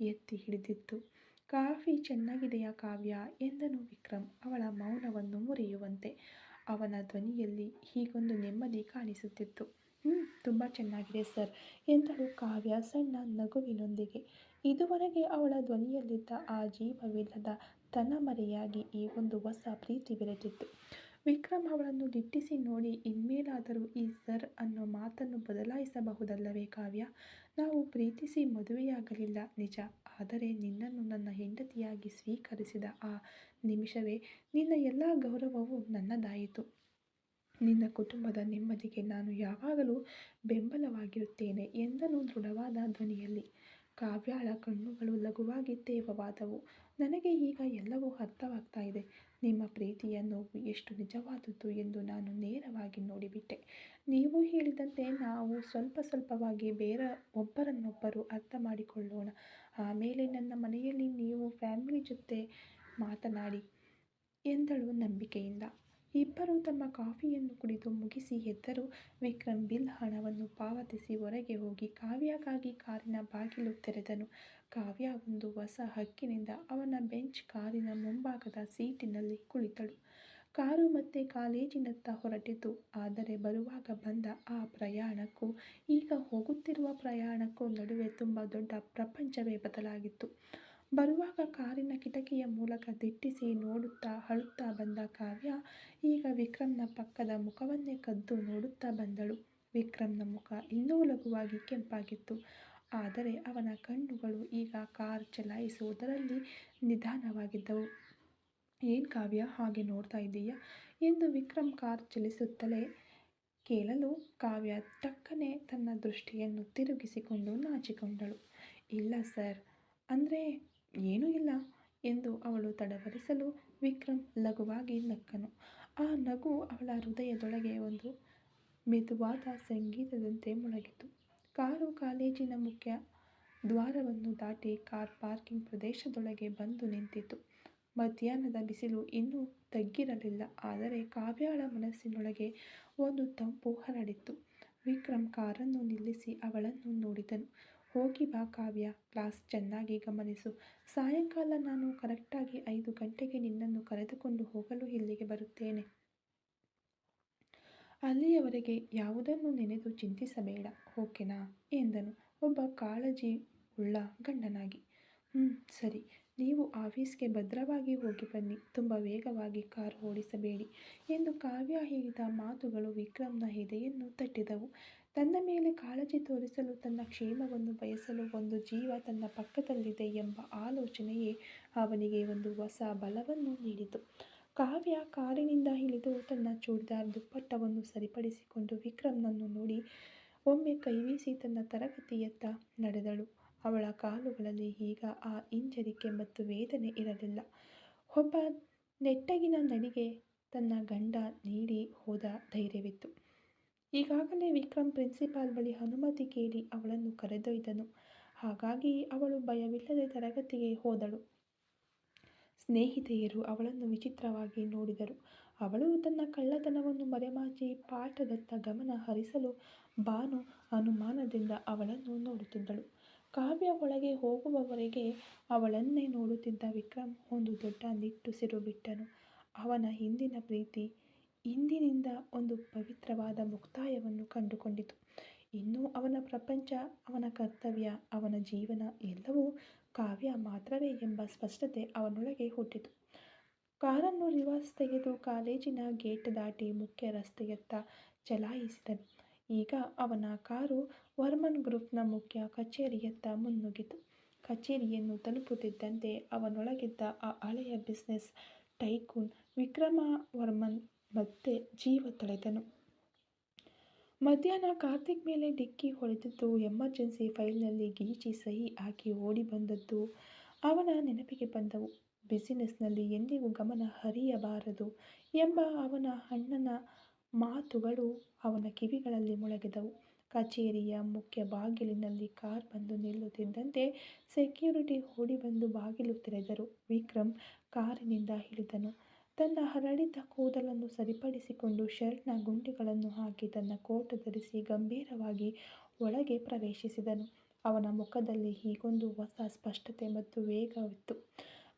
ಎತ್ತಿ ಹಿಡಿದಿತ್ತು. ಕಾಫಿ ಚೆನ್ನಾಗಿದೆಯಾ ಕಾವ್ಯ ಎಂದನು ವಿಕ್ರಮ್ ಅವಳ ಮೌನವನ್ನು ಮುರಿಯುವಂತೆ. ಅವನ ಧ್ವನಿಯಲ್ಲಿ ಹೀಗೊಂದು ನೆಮ್ಮದಿ ಕಾಣಿಸುತ್ತಿತ್ತು. ತುಂಬ ಚೆನ್ನಾಗಿದೆ ಸರ್ ಎಂದಳು ಕಾವ್ಯ ಸಣ್ಣ ನಗುವಿನೊಂದಿಗೆ. ಇದುವರೆಗೆ ಅವಳ ಧ್ವನಿಯಲ್ಲಿದ್ದ ಆ ಜೀವವಿಲ್ಲದ ತನಮರೆಯಾಗಿ ಈ ಒಂದು ಹೊಸ ಪ್ರೀತಿ ಬೆರೆತಿತ್ತು. ವಿಕ್ರಮ್ ಅವಳನ್ನು ದಿಟ್ಟಿಸಿ ನೋಡಿ, ಇನ್ಮೇಲಾದರೂ ಈ ಸರ್ ಅನ್ನೋ ಮಾತನ್ನು ಬದಲಾಯಿಸಬಹುದಲ್ಲವೇ ಕಾವ್ಯ? ನಾವು ಪ್ರೀತಿಸಿ ಮದುವೆಯಾಗಲಿಲ್ಲ ನಿಜ, ಆದರೆ ನಿನ್ನನ್ನು ನನ್ನ ಹೆಂಡತಿಯಾಗಿ ಸ್ವೀಕರಿಸಿದ ಆ ನಿಮಿಷವೇ ನಿನ್ನ ಎಲ್ಲ ಗೌರವವೂ ನನ್ನದಾಯಿತು. ನಿನ್ನ ಕುಟುಂಬದ ನೆಮ್ಮದಿಗೆ ನಾನು ಯಾವಾಗಲೂ ಬೆಂಬಲವಾಗಿರುತ್ತೇನೆ ಎಂದನು ದೃಢವಾದ ಧ್ವನಿಯಲ್ಲಿ. ಕಾವ್ಯಾಳ ಕಣ್ಣುಗಳು ಲಘುವಾಗಿ ತೇವವಾದವು. ನನಗೆ ಈಗ ಎಲ್ಲವೂ ಅರ್ಥವಾಗ್ತಾ ಇದೆ. ನಿಮ್ಮ ಪ್ರೀತಿಯ ನೋವು ಎಷ್ಟು ನಿಜವಾದದ್ದು ಎಂದು ನಾನು ನೇರವಾಗಿ ನೋಡಿಬಿಟ್ಟೆ. ನೀವು ಹೇಳಿದಂತೆ ನಾವು ಸ್ವಲ್ಪವಾಗಿ ಒಬ್ಬರನ್ನೊಬ್ಬರು ಅರ್ಥ ಮಾಡಿಕೊಳ್ಳೋಣ. ಆಮೇಲೆ ನನ್ನ ಮನೆಯಲ್ಲಿ ನೀವು ಫ್ಯಾಮಿಲಿ ಜೊತೆ ಮಾತನಾಡಿ ಎಂದಳು ನಂಬಿಕೆಯಿಂದ. ಇಬ್ಬರೂ ತಮ್ಮ ಕಾಫಿಯನ್ನು ಕುಡಿದು ಮುಗಿಸಿ ಎದ್ದರು. ವಿಕ್ರಮ್ ಬಿಲ್ ಹಣವನ್ನು ಪಾವತಿಸಿ ಹೊರಗೆ ಹೋಗಿ ಕಾವ್ಯಕ್ಕಾಗಿ ಕಾರಿನ ಬಾಗಿಲು ತೆರೆದನು. ಕಾವ್ಯ ಒಂದು ಹೊಸ ಹಕ್ಕಿನಿಂದ ಅವನ ಬೆಂಚ್ ಕಾರಿನ ಮುಂಭಾಗದ ಸೀಟಿನಲ್ಲಿ ಕುಳಿತಳು. ಕಾರು ಮತ್ತೆ ಕಾಲೇಜಿನತ್ತ ಹೊರಟಿತು. ಆದರೆ ಬರುವಾಗ ಬಂದ ಆ ಪ್ರಯಾಣಕ್ಕೂ ಈಗ ಹೋಗುತ್ತಿರುವ ಪ್ರಯಾಣಕ್ಕೂ ನಡುವೆ ತುಂಬ ದೊಡ್ಡ ಪ್ರಪಂಚವೇ ಬದಲಾಗಿತ್ತು. ಬರುವಾಗ ಕಾರಿನ ಕಿಟಕಿಯ ಮೂಲಕ ದಿಟ್ಟಿಸಿ ನೋಡುತ್ತಾ ಅಳುತ್ತಾ ಬಂದ ಕಾವ್ಯ ಈಗ ವಿಕ್ರಮ್ನ ಪಕ್ಕದ ಮುಖವನ್ನೇ ಕದ್ದು ನೋಡುತ್ತಾ ಬಂದಳು. ವಿಕ್ರಮ್ನ ಮುಖ ಇನ್ನೂ ಲಘುವಾಗಿ ಕೆಂಪಾಗಿತ್ತು. ಆದರೆ ಅವನ ಕಣ್ಣುಗಳು ಈಗ ಕಾರ್ ಚಲಾಯಿಸುವುದರಲ್ಲಿ ನಿಧಾನವಾಗಿದ್ದವು. ಏನ್ ಕಾವ್ಯ ಹಾಗೆ ನೋಡ್ತಾ ಇದ್ದೀಯಾ ಎಂದು ವಿಕ್ರಮ್ ಕಾರ್ ಚಲಿಸುತ್ತಲೇ ಕೇಳಲು ಕಾವ್ಯ ಟಕ್ಕನೆ ತನ್ನ ದೃಷ್ಟಿಯನ್ನು ತಿರುಗಿಸಿಕೊಂಡು ನಾಚಿಕೊಂಡಳು. ಇಲ್ಲ ಸರ್, ಅಂದರೆ ಏನೂ ಇಲ್ಲ ಎಂದು ಅವಳು ತಡವರಿಸಲು ವಿಕ್ರಮ್ ಲಘುವಾಗಿ ನಕ್ಕನು. ಆ ನಗು ಅವಳ ಹೃದಯದೊಳಗೆ ಒಂದು ಮೆದುವಾದ ಸಂಗೀತದಂತೆ ಮೊಳಗಿತು. ಕಾರು ಕಾಲೇಜಿನ ಮುಖ್ಯ ದ್ವಾರವನ್ನು ದಾಟಿ ಕಾರ್ ಪಾರ್ಕಿಂಗ್ ಪ್ರದೇಶದೊಳಗೆ ಬಂದು ನಿಂತಿತು. ಮಧ್ಯಾಹ್ನದ ಬಿಸಿಲು ಇನ್ನೂ ತಗ್ಗಿರಲಿಲ್ಲ, ಆದರೆ ಕಾವ್ಯಳ ಮನಸ್ಸಿನೊಳಗೆ ಒಂದು ತಂಪು ಹರಡಿತ್ತು. ವಿಕ್ರಮ್ ಕಾರನ್ನು ನಿಲ್ಲಿಸಿ ಅವಳನ್ನು ನೋಡಿದನು. ಹೋಗಿ ಬಾ ಕಾವ್ಯ, ಕ್ಲಾಸ್ ಚೆನ್ನಾಗಿ ಗಮನಿಸು. ಸಾಯಂಕಾಲ ನಾನು ಕರೆಕ್ಟಾಗಿ 5 ಗಂಟೆಗೆ ನಿನ್ನನ್ನು ಕರೆದುಕೊಂಡು ಹೋಗಲು ಇಲ್ಲಿಗೆ ಬರುತ್ತೇನೆ. ಅಲ್ಲಿಯವರೆಗೆ ಯಾವುದನ್ನು ನೆನೆದು ಚಿಂತಿಸಬೇಡ, ಓಕೆನಾ ಎಂದನು ಒಬ್ಬ ಕಾಳಜಿ ಉಳ್ಳ ಗಂಡನಾಗಿ. ಸರಿ, ನೀವು ಆಫೀಸ್ಗೆ ಭದ್ರವಾಗಿ ಹೋಗಿ ಬನ್ನಿ. ತುಂಬ ವೇಗವಾಗಿ ಕಾರು ಓಡಿಸಬೇಡಿ ಎಂದು ಕಾವ್ಯ ಹೇಳಿದ ಮಾತುಗಳು ವಿಕ್ರಮ್ನ ಎದೆಯನ್ನು ತಟ್ಟಿದವು. ತನ್ನ ಮೇಲೆ ಕಾಳಜಿ ತೋರಿಸಲು, ತನ್ನ ಕ್ಷೇಮವನ್ನು ಬಯಸಲು ಒಂದು ಜೀವ ತನ್ನ ಪಕ್ಕದಲ್ಲಿದೆ ಎಂಬ ಆಲೋಚನೆಯೇ ಅವನಿಗೆ ಒಂದು ಹೊಸ ಬಲವನ್ನು ನೀಡಿತು. ಕಾವ್ಯ ಕಾರಿನಿಂದ ಇಳಿದು ತನ್ನ ಚೂಡಿದಾರ್ ದುಪ್ಪಟ್ಟವನ್ನು ಸರಿಪಡಿಸಿಕೊಂಡು ವಿಕ್ರಮ್ನನ್ನು ನೋಡಿ ಒಮ್ಮೆ ಕೈವೀಸಿ ತನ್ನ ತರಗತಿಯತ್ತ ನಡೆದಳು. ಅವಳ ಕಾಲುಗಳಲ್ಲಿ ಈಗ ಆ ಹಿಂಜರಿಕೆ ಮತ್ತು ವೇದನೆ ಇರಲಿಲ್ಲ. ಒಬ್ಬ ನೆಟ್ಟಗಿನ ನಡಿಗೆ ತನ್ನ ಗಂಡ ನೀಡಿ ಹೋದ ಧೈರ್ಯವಿತ್ತು. ಈಗಾಗಲೇ ವಿಕ್ರಮ್ ಪ್ರಿನ್ಸಿಪಾಲ್ ಬಳಿ ಅನುಮತಿ ಕೇಳಿ ಅವಳನ್ನು ಕರೆದೊಯ್ದನು. ಹಾಗಾಗಿ ಅವಳು ಭಯವಿಲ್ಲದೆ ತರಗತಿಗೆ ಹೋದಳು. ಸ್ನೇಹಿತೆಯರು ಅವಳನ್ನು ವಿಚಿತ್ರವಾಗಿ ನೋಡಿದರು. ಅವಳು ತನ್ನ ಕಳ್ಳತನವನ್ನು ಮರೆಮಾಚಿ ಪಾಠದತ್ತ ಗಮನ ಹರಿಸಲು ಭಾನು ಅನುಮಾನದಿಂದ ಅವಳನ್ನು ನೋಡುತ್ತಿದ್ದಳು. ಕಾವ್ಯ ಒಳಗೆ ಹೋಗುವವರೆಗೆ ಅವಳನ್ನೇ ನೋಡುತ್ತಿದ್ದ ವಿಕ್ರಮ್ ಒಂದು ದೊಡ್ಡ ನಿಟ್ಟುಸಿರು ಬಿಟ್ಟನು. ಅವನ ಹಿಂದಿನ ಪ್ರೀತಿ ಇಂದಿನಿಂದ ಒಂದು ಪವಿತ್ರವಾದ ಮುಕ್ತಾಯವನ್ನು ಕಂಡುಕೊಂಡಿತು. ಇನ್ನು ಅವನ ಪ್ರಪಂಚ, ಅವನ ಕರ್ತವ್ಯ, ಅವನ ಜೀವನ ಎಲ್ಲವೂ ಕಾವ್ಯ ಮಾತ್ರವೇ ಎಂಬ ಸ್ಪಷ್ಟತೆ ಅವನೊಳಗೆ ಹುಟ್ಟಿತು. ಕಾರನ್ನು ರಿವರ್ಸ್ ತೆಗೆದು ಕಾಲೇಜಿನ ಗೇಟ್ ದಾಟಿ ಮುಖ್ಯ ರಸ್ತೆಯತ್ತ ಚಲಾಯಿಸಿದನು. ಈಗ ಅವನ ಕಾರು ವರ್ಮನ್ ಗ್ರೂಪ್ನ ಮುಖ್ಯ ಕಚೇರಿಯತ್ತ ಮುನ್ನುಗ್ಗಿತು. ಕಚೇರಿಯನ್ನು ತಲುಪುತ್ತಿದ್ದಂತೆ ಅವನೊಳಗಿದ್ದ ಆ ಹಳೆಯ ಬಿಸಿನೆಸ್ ಟೈಕೂನ್ ವಿಕ್ರಮ ವರ್ಮನ್ ಮತ್ತೆ ಜೀವ ತಳೆದನು. ಮಧ್ಯಾಹ್ನ ಕಾರ್ತಿಕ್ ಮೇಲೆ ಡಿಕ್ಕಿ ಹೊಡೆದದ್ದು, ಎಮರ್ಜೆನ್ಸಿ ಫೈಲ್ನಲ್ಲಿ ಗೀಚಿ ಸಹಿ ಹಾಕಿ ಓಡಿ ಬಂದದ್ದು ಅವನ ನೆನಪಿಗೆ ಬಂದವು. ಬಿಸಿನೆಸ್ನಲ್ಲಿ ಎಂದಿಗೂ ಗಮನ ಹರಿಯಬಾರದು ಎಂಬ ಅವನ ಅಣ್ಣನ ಮಾತುಗಳು ಅವನ ಕಿವಿಗಳಲ್ಲಿ ಮೊಳಗಿದವು. ಕಚೇರಿಯ ಮುಖ್ಯ ಬಾಗಿಲಿನಲ್ಲಿ ಕಾರ್ ಬಂದು ನಿಲ್ಲುತ್ತಿದ್ದಂತೆ ಸೆಕ್ಯೂರಿಟಿ ಓಡಿ ಬಂದು ಬಾಗಿಲು ತೆರೆದರು. ವಿಕ್ರಮ್ ಕಾರಿನಿಂದ ಇಳಿದನು. ತನ್ನ ಹರಡಿದ್ದ ಕೂದಲನ್ನು ಸರಿಪಡಿಸಿಕೊಂಡು ಶರ್ಟ್ನ ಗುಂಡಿಗಳನ್ನು ಹಾಕಿ ತನ್ನ ಕೋಟ್ ಧರಿಸಿ ಗಂಭೀರವಾಗಿ ಒಳಗೆ ಪ್ರವೇಶಿಸಿದನು. ಅವನ ಮುಖದಲ್ಲಿ ಹೀಗೊಂದು ಹೊಸ ಸ್ಪಷ್ಟತೆ ಮತ್ತು ವೇಗವಿತ್ತು.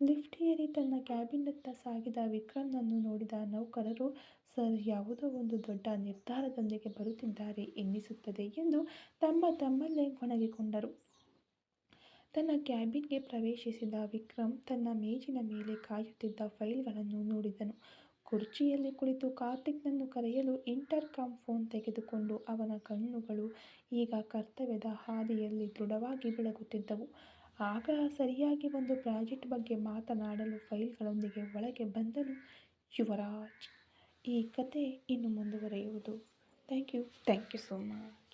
ಲಿಫ್ಟ್ ಏರಿ ತನ್ನ ಕ್ಯಾಬಿನ್ನತ್ತ ಸಾಗಿದ ವಿಕ್ರಮ್ನನ್ನು ನೋಡಿದ ನೌಕರರು, ಸರ್ ಯಾವುದೋ ಒಂದು ದೊಡ್ಡ ನಿರ್ಧಾರದೊಂದಿಗೆ ಬರುತ್ತಿದ್ದಾರೆ ಎನ್ನಿಸುತ್ತದೆ ಎಂದು ತಮ್ಮಲ್ಲೇ ಗೊಣಗಿಕೊಂಡರು. ತನ್ನ ಕ್ಯಾಬಿನ್ಗೆ ಪ್ರವೇಶಿಸಿದ ವಿಕ್ರಮ್ ತನ್ನ ಮೇಜಿನ ಮೇಲೆ ಕಾಯುತ್ತಿದ್ದ ಫೈಲ್ಗಳನ್ನು ನೋಡಿದನು. ಕುರ್ಚಿಯಲ್ಲಿ ಕುಳಿತು ಕಾರ್ತಿಕ್ನನ್ನು ಕರೆಯಲು ಇಂಟರ್ಕಾಮ್ ಫೋನ್ ತೆಗೆದುಕೊಂಡು ಅವನ ಕಣ್ಣುಗಳು ಈಗ ಕರ್ತವ್ಯದ ಹಾದಿಯಲ್ಲಿ ದೃಢವಾಗಿ ಬೆಳಗುತ್ತಿದ್ದವು. ಆಗ ಸರಿಯಾಗಿ ಒಂದು ಪ್ರಾಜೆಕ್ಟ್ ಬಗ್ಗೆ ಮಾತನಾಡಲು ಫೈಲ್ಗಳೊಂದಿಗೆ ಒಳಗೆ ಬಂದನು ಯುವರಾಜ್. ಈ ಕತೆ ಇನ್ನು ಮುಂದುವರೆಯುವುದು. Thank you so much.